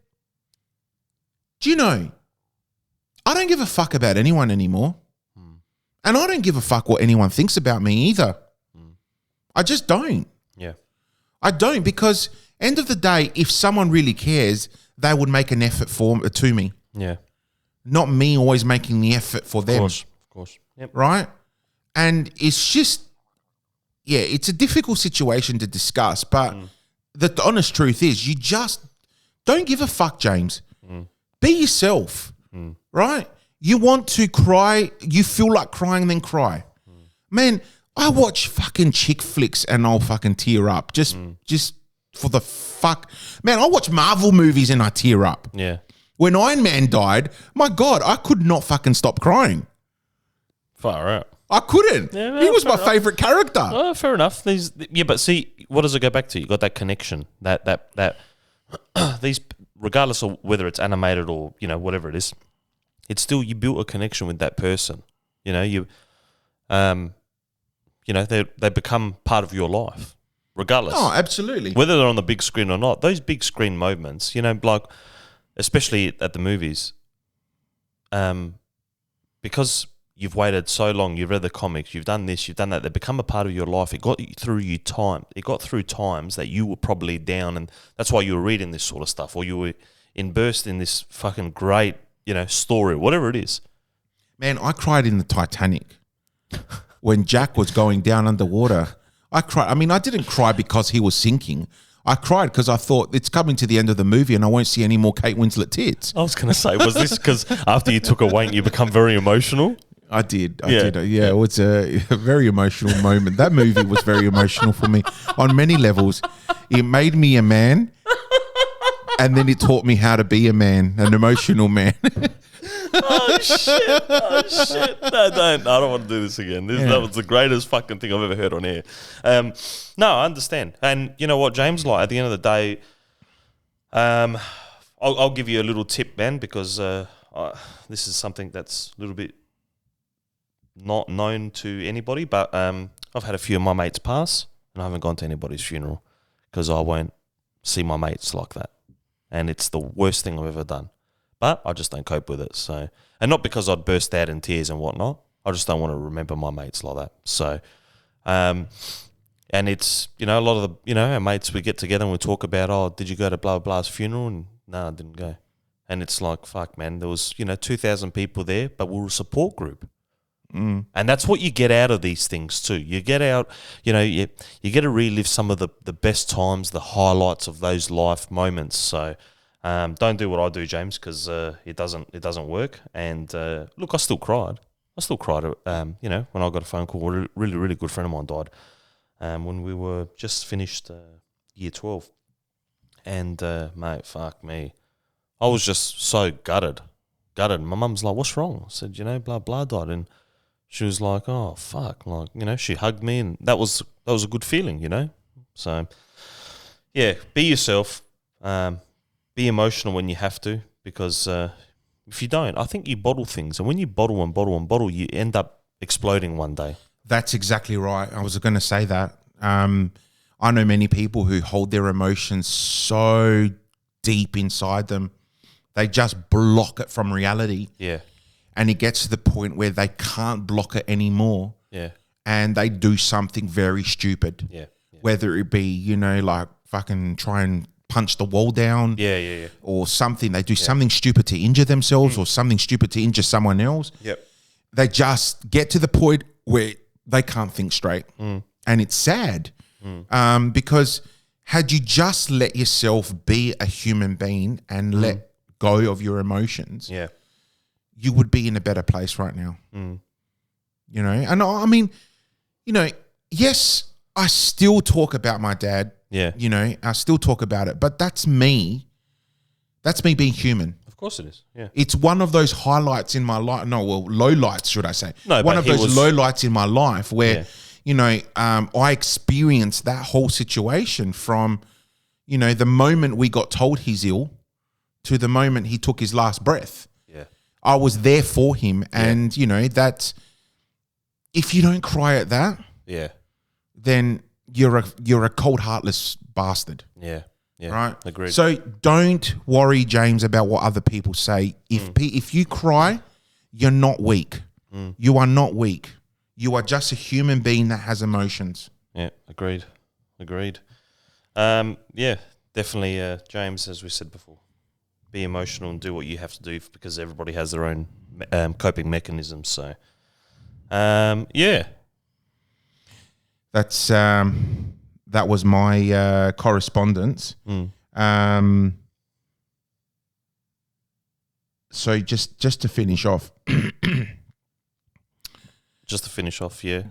do you know, I don't give a fuck about anyone anymore, and I don't give a fuck what anyone thinks about me either. I just don't. Yeah. I don't, because end of the day, if someone really cares, they would make an effort to me. Yeah. Not me always making the effort for them. Of course. Yep. Right? And it's just, it's a difficult situation to discuss, but the honest truth is you just don't give a fuck, James. Be yourself, right? You want to cry, you feel like crying, then cry. Man, I watch fucking chick flicks and I'll fucking tear up just for the fuck. Man, I watch Marvel movies and I tear up. Yeah. When Iron Man died, my God, I could not fucking stop crying. Far out. I couldn't. Yeah, he was my fair favorite character. Oh, fair enough. But see, what does it go back to? You got that connection, that these, regardless of whether it's animated or whatever it is, it's still, you built a connection with that person. They become part of your life, regardless. Oh, absolutely. Whether they're on the big screen or not, those big screen moments, like, especially at the movies, because you've waited so long, you've read the comics, you've done this, you've done that, they become a part of your life. It got through times that you were probably down, and that's why you were reading this sort of stuff, or you were immersed in this fucking great, story, whatever it is. Man, I cried in the Titanic when Jack was going down underwater. I cried. I mean, I didn't cry because he was sinking. I cried because I thought it's coming to the end of the movie and I won't see any more Kate Winslet tits. I was going to say, was this because after you took a wank, you become very emotional? I did. Yeah, it was a very emotional moment. That movie was very emotional for me on many levels. It made me a man, and then it taught me how to be a man, an emotional man. Oh shit! No, I don't want to do this again. That was the greatest fucking thing I've ever heard on air. No, I understand. And you know what, James? Like, at the end of the day, I'll give you a little tip, man, because this is something that's a little bit not known to anybody. But I've had a few of my mates pass, and I haven't gone to anybody's funeral because I won't see my mates like that, and it's the worst thing I've ever done. But I just don't cope with it. So, and not because I'd burst out in tears and whatnot. I just don't want to remember my mates like that. So, and it's, a lot of the, our mates, we get together and we talk about, oh, did you go to blah, blah's funeral? And no, I didn't go. And it's like, fuck, man, there was, 2,000 people there, but we were a support group. And that's what you get out of these things too. You get out, you get to relive some of the best times, the highlights of those life moments. So, don't do what I do, James, because it doesn't work. And look, I still cried. When I got a phone call. A really, really good friend of mine died when we were just finished year 12. And mate, fuck me, I was just so gutted. My mum's like, "What's wrong?" I said, blah blah died, and she was like, "Oh fuck," like, she hugged me, and that was a good feeling, So yeah, be yourself. Be emotional when you have to, because if you don't, I think you bottle things. And when you bottle and bottle and bottle, you end up exploding one day. That's exactly right. I was going to say that. I know many people who hold their emotions so deep inside them, they just block it from reality. Yeah. And it gets to the point where they can't block it anymore. Yeah. And they do something very stupid. Yeah. Whether it be, like fucking try and punch the wall down, or something. They do something stupid to injure themselves, or something stupid to injure someone else. Yep. They just get to the point where they can't think straight, and it's sad because had you just let yourself be a human being and let go of your emotions, Yeah. you would be in a better place right now. Mm. You know, and I mean, you know, yes, I still talk about my dad. Yeah. You know, I still talk about it, but that's me. That's me being human. Of course it is. Yeah. It's one of those highlights in my life. No, well, low lights, should I say? No, one but of he those was- low lights in my life where, Yeah. you know, I experienced that whole situation from, you know, the moment we got told he's ill to the moment he took his last breath. Yeah. I was there for him. And, you know, that if you don't cry at that, Yeah. then you're a cold, heartless bastard. Yeah. Yeah. Right. Agreed. So don't worry, James, about what other people say. If you cry, you're not weak. You are not weak. You are just a human being that has emotions. Yeah, agreed. Yeah, definitely, James, as we said before, be emotional and do what you have to do because everybody has their own coping mechanisms. So, yeah. That's that was my correspondence. So just to finish off, Just to finish off, yeah.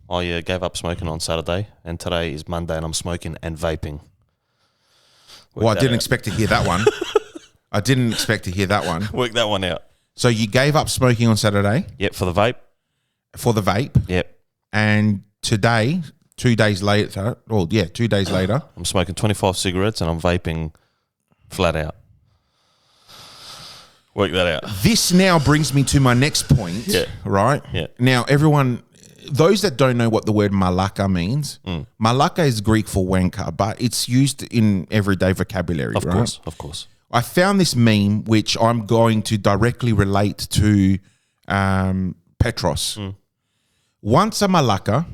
I gave up smoking on Saturday, and today is Monday, and I'm smoking and vaping. Well, I that didn't out. expect to hear that one. I didn't expect to hear that one. Work that one out. So you gave up smoking on Saturday Yep, for the vape. for the vape, Yep. and today, 2 days later, 2 days later, I'm smoking 25 cigarettes, and I'm vaping flat out. Work that out. this now brings me to my next point, Yeah. right? Yeah. Now, everyone, those that don't know what the word malaka means, malaka is Greek for wanker, but it's used in everyday vocabulary, Of right? course. I found this meme, which I'm going to directly relate to Petros. Once a malaka,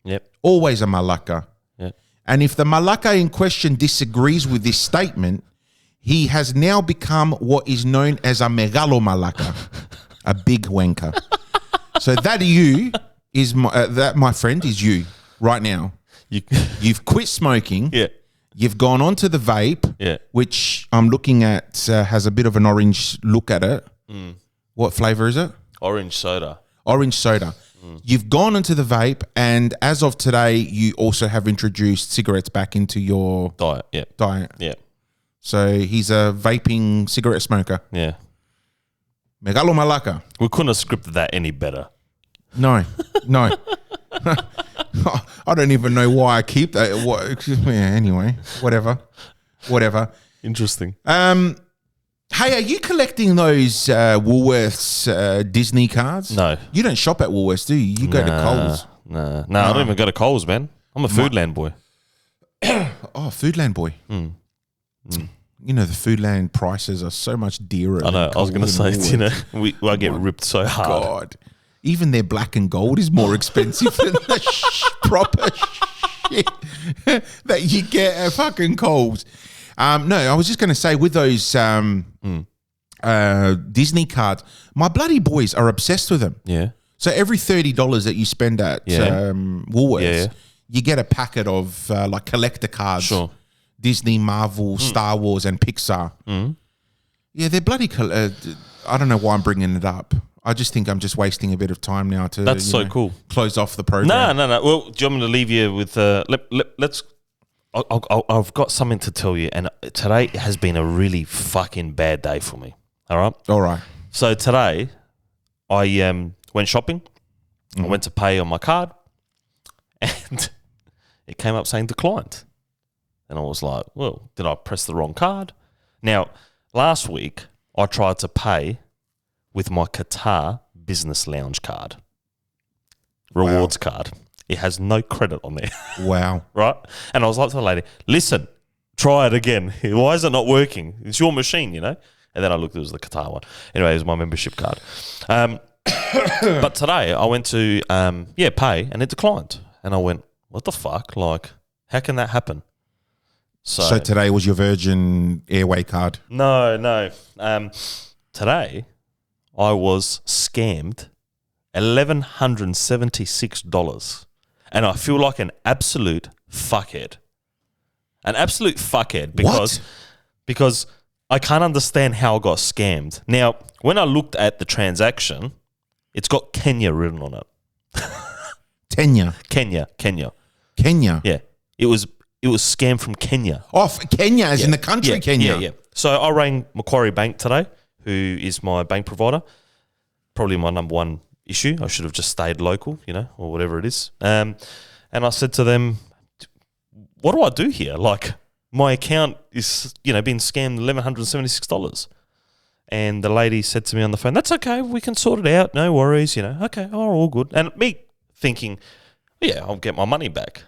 Yep. always a malaka. Yep. And if the malaka in question disagrees with this statement, he has now become what is known as a megalo malaka, a big wanker. So that is my friend, is you right now. You've quit smoking. Yeah. You've gone on to the vape, Yeah. which I'm looking at has a bit of an orange look at it. What flavor is it? Orange soda. Orange soda. You've gone into the vape, and as of today, you also have introduced cigarettes back into your Diet. Yep. diet. Yeah. So he's a vaping cigarette smoker. Yeah. Megalo malaka. We couldn't have scripted that any better. No. I don't even know why I keep that. Anyway, whatever. Interesting. Hey, are you collecting those Woolworths Disney cards? No. You don't shop at Woolworths, do you? You go to Coles. No, I don't even go to Coles, man. I'm a Foodland boy. Oh, Foodland boy. You know, the Foodland prices are so much dearer. I know. than I was going to Coles say, and I get ripped so hard. God. Even their black and gold is more expensive than the proper shit that you get at fucking Coles. No, I was just going to say with those Disney cards, my bloody boys are obsessed with them. Yeah. So every $30 that you spend at Woolworths, Yeah. you get a packet of like collector cards. Sure. Disney, Marvel, Star Wars, and Pixar. Yeah, they're bloody. I don't know why I'm bringing it up. I just think I'm just wasting a bit of time now to. That's so cool. Close off the program. No. Well, do you want me to leave you with? Let's. I've got something to tell you, and today has been a really fucking bad day for me. All right. All right. So today, I went shopping. I went to pay on my card, and it came up saying declined. And I was like, well, did I press the wrong card? Now, last week, I tried to pay with my Qatar Business Lounge card, rewards card. It has no credit on there, Wow. right? And I was like to the lady, listen, try it again. Why is it not working? It's your machine, you know? And then I looked, it was the Qatar one. Anyway, it was my membership card. But today, I went to, pay, and it declined. And I went, what the fuck? Like, how can that happen? So today was your Virgin Airway card. No. Today, I was scammed $1,176. And I feel like an absolute fuckhead. Because I can't understand how I got scammed. Now, when I looked at the transaction, it's got Kenya written on it. Kenya. Kenya. Yeah. It was scam from Kenya. Oh, Kenya, as in the country Kenya. Yeah. So I rang Macquarie Bank today, who is my bank provider. Probably my number one issue. I should have just stayed local, or whatever it is. And I said to them, what do I do here? Like, my account is, being scammed $1,176. And the lady said to me on the phone, that's okay, we can sort it out, no worries, okay, all good. And me thinking, yeah, I'll get my money back.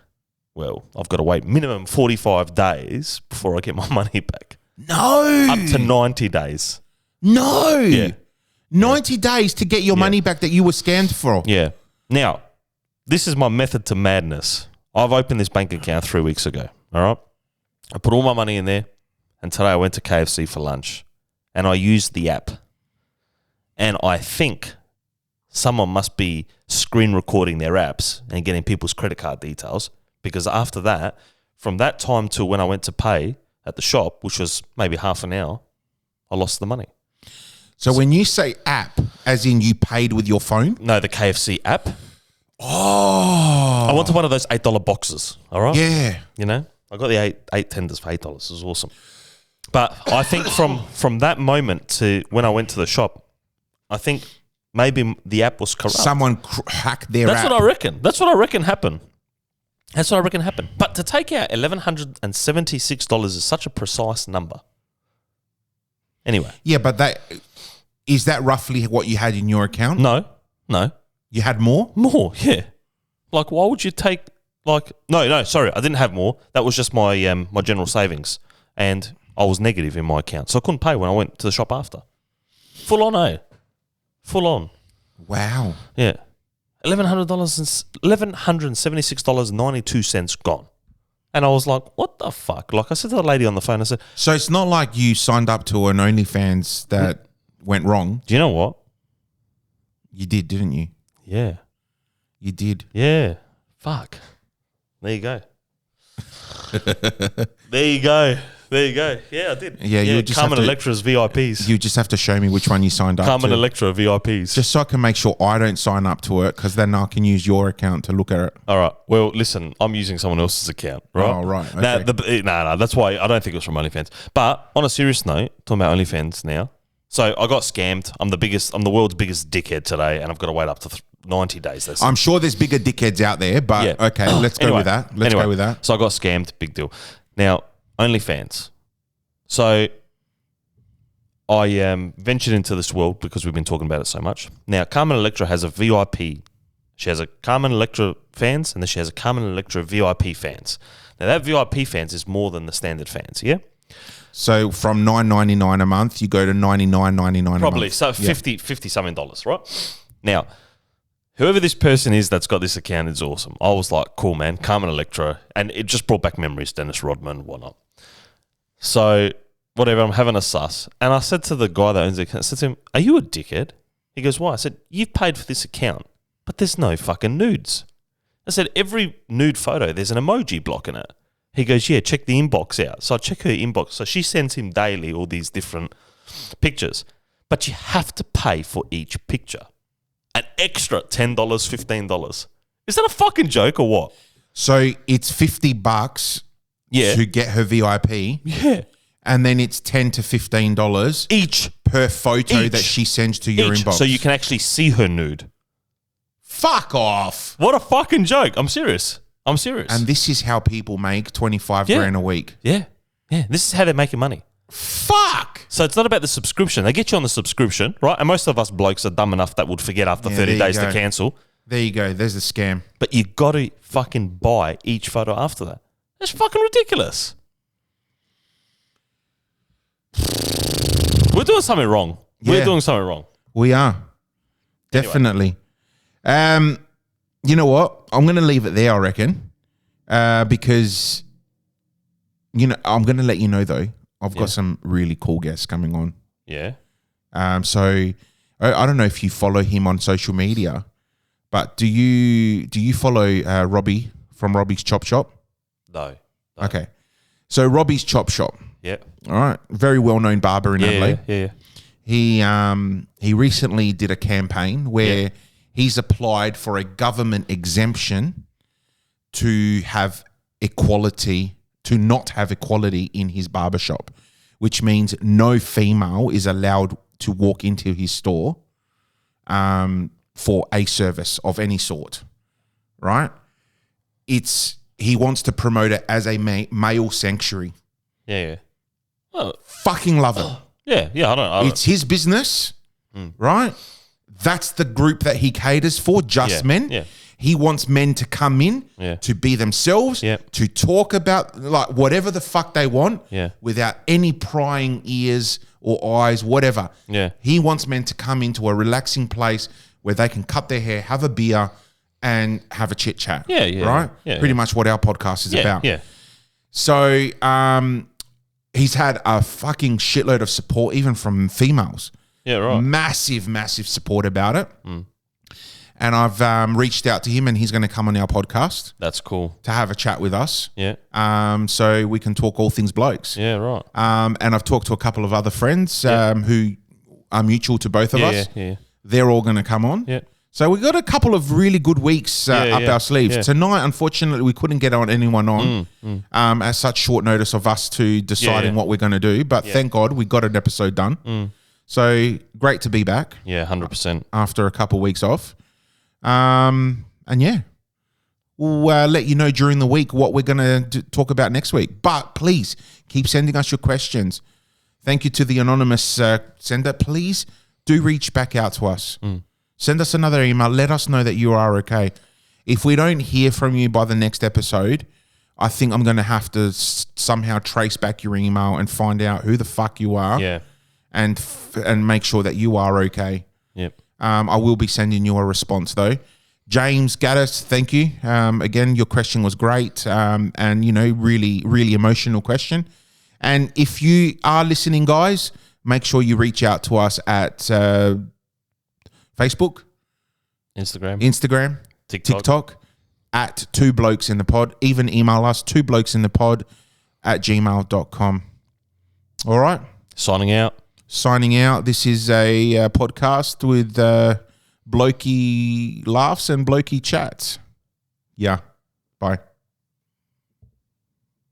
Well, I've got to wait minimum 45 days before I get my money back. No. Up to 90 days. No. Yeah. 90 days to get your money back that you were scammed for. Yeah. Now, this is my method to madness. I've opened this bank account 3 weeks ago, all right? I put all my money in there, and today I went to KFC for lunch, and I used the app. And I think someone must be screen recording their apps and getting people's credit card details, because after that, from that time to when I went to pay at the shop, which was maybe half an hour, I lost the money. So when you say app, as in you paid with your phone? No, the KFC app. Oh. I wanted one of those $8 boxes, all right? Yeah. I got the eight tenders for $8. It was awesome. But I think from that moment to when I went to the shop, I think maybe the app was corrupt. Someone hacked their app. That's what I reckon. That's what I reckon happened. But to take out $1,176 is such a precise number. Anyway. Yeah, but is that roughly what you had in your account? No. You had more? More, yeah. Like, why would you take, no, sorry, I didn't have more. That was just my my general savings. And I was negative in my account. So I couldn't pay when I went to the shop after. Full on. Wow. Yeah. $1,176.92 gone. And I was like, what the fuck? Like, I said to the lady on the phone, I said... So it's not like you signed up to an OnlyFans that went wrong. Do you know what? You did, didn't you? Yeah. You did. Yeah. Fuck. There you go. There you go. Yeah, I did. Yeah, you just Carmen have to- Electra's VIPs. You just have to show me which one you signed up Carmen to. Electra VIPs. Just so I can make sure I don't sign up to it, because then I can use your account to look at it. All right. Well, listen, I'm using someone else's account, right? Oh, right. Okay. No, that's why I don't think it was from OnlyFans. But on a serious note, talking about OnlyFans now. So I got scammed. I'm the world's biggest dickhead today, and I've got to wait up to 90 days. I'm sure there's bigger dickheads out there, but okay, let's go with that. Let's go with that. So I got scammed, big deal. Now, OnlyFans. So I ventured into this world because we've been talking about it so much. Now, Carmen Electra has a VIP. She has a Carmen Electra fans, and then she has a Carmen Electra VIP fans. Now, that VIP fans is more than the standard fans, yeah? So from $9.99 a month, you go to $99.99 a month. Probably. So 50 something dollars, right? Now, whoever this person is that's got this account is awesome. I was like, cool, man, Carmen Electra. And it just brought back memories, Dennis Rodman, whatnot. So, whatever, I'm having a sus. And I said to the guy that owns the account, I said to him, are you a dickhead? He goes, why? I said, you've paid for this account, but there's no fucking nudes. I said, every nude photo, there's an emoji block in it. He goes, yeah, check the inbox out. So I check her inbox. So she sends him daily all these different pictures. But you have to pay for each picture. An extra $10, $15. Is that a fucking joke or what? So it's $50 to get her VIP. Yeah. And then it's $10 to $15 each per photo that she sends to your inbox. So you can actually see her nude. Fuck off. What a fucking joke. I'm serious. And this is how people make 25 grand a week. Yeah. Yeah. This is how they're making money. Fuck. So it's not about the subscription. They get you on the subscription, right? And most of us blokes are dumb enough that would forget after 30 days to cancel. There you go. There's the scam. But you got to fucking buy each photo after that. That's fucking ridiculous. We're doing something wrong. Yeah. We are. Definitely. You know what? I'm going to leave it there, I reckon. Because, I'm going to let you know, though. I've got some really cool guests coming on. Yeah. So I don't know if you follow him on social media, but do you follow Robbie from Robbie's Chop Shop? No. Okay. So Robbie's Chop Shop. Yeah. All right. Very well-known barber in Adelaide. Yeah. He recently did a campaign where he's applied for a government exemption to have equality, to not have equality in his barbershop, which means no female is allowed to walk into his store for a service of any sort, right? He wants to promote it as a male sanctuary. Yeah. Oh, Fucking love it. yeah. I don't. It's his business, right? That's the group that he caters for, just men. Yeah. He wants men to come in to be themselves, to talk about like whatever the fuck they want without any prying ears or eyes, whatever. Yeah. He wants men to come into a relaxing place where they can cut their hair, have a beer, and have a chit chat. Yeah. Right? Yeah, Pretty much what our podcast is about. Yeah. So he's had a fucking shitload of support, even from females. Yeah, right. Massive support about it. And I've reached out to him, and he's going to come on our podcast That's cool. to have a chat with us. Yeah. So we can talk all things blokes. Yeah, right. And I've talked to a couple of other friends who are mutual to both of us. Yeah. They're all going to come on. Yeah. So we've got a couple of really good weeks up our sleeves. Yeah. Tonight, unfortunately, we couldn't get anyone on at such short notice of us to deciding what we're going to do. But thank God we got an episode done. So great to be back. Yeah, 100%. After a couple of weeks off. And we'll let you know during the week what we're going to talk about next week. But please keep sending us your questions. Thank you to the anonymous sender. Please do reach back out to us. Send us another email. Let us know that you are okay. If we don't hear from you by the next episode, I think I'm going to have to somehow trace back your email and find out who the fuck you are. Yeah. And make sure that you are okay. Yep. I will be sending you a response though. James Gaddis, thank you. Again, your question was great. And really, really emotional question. And if you are listening, guys, make sure you reach out to us at Facebook, Instagram, TikTok at Two Blokes in the Pod. Even email us, twoblokesinthe@gmail.com. All right. Signing out. This is a podcast with blokey laughs and blokey chats. Yeah. Bye.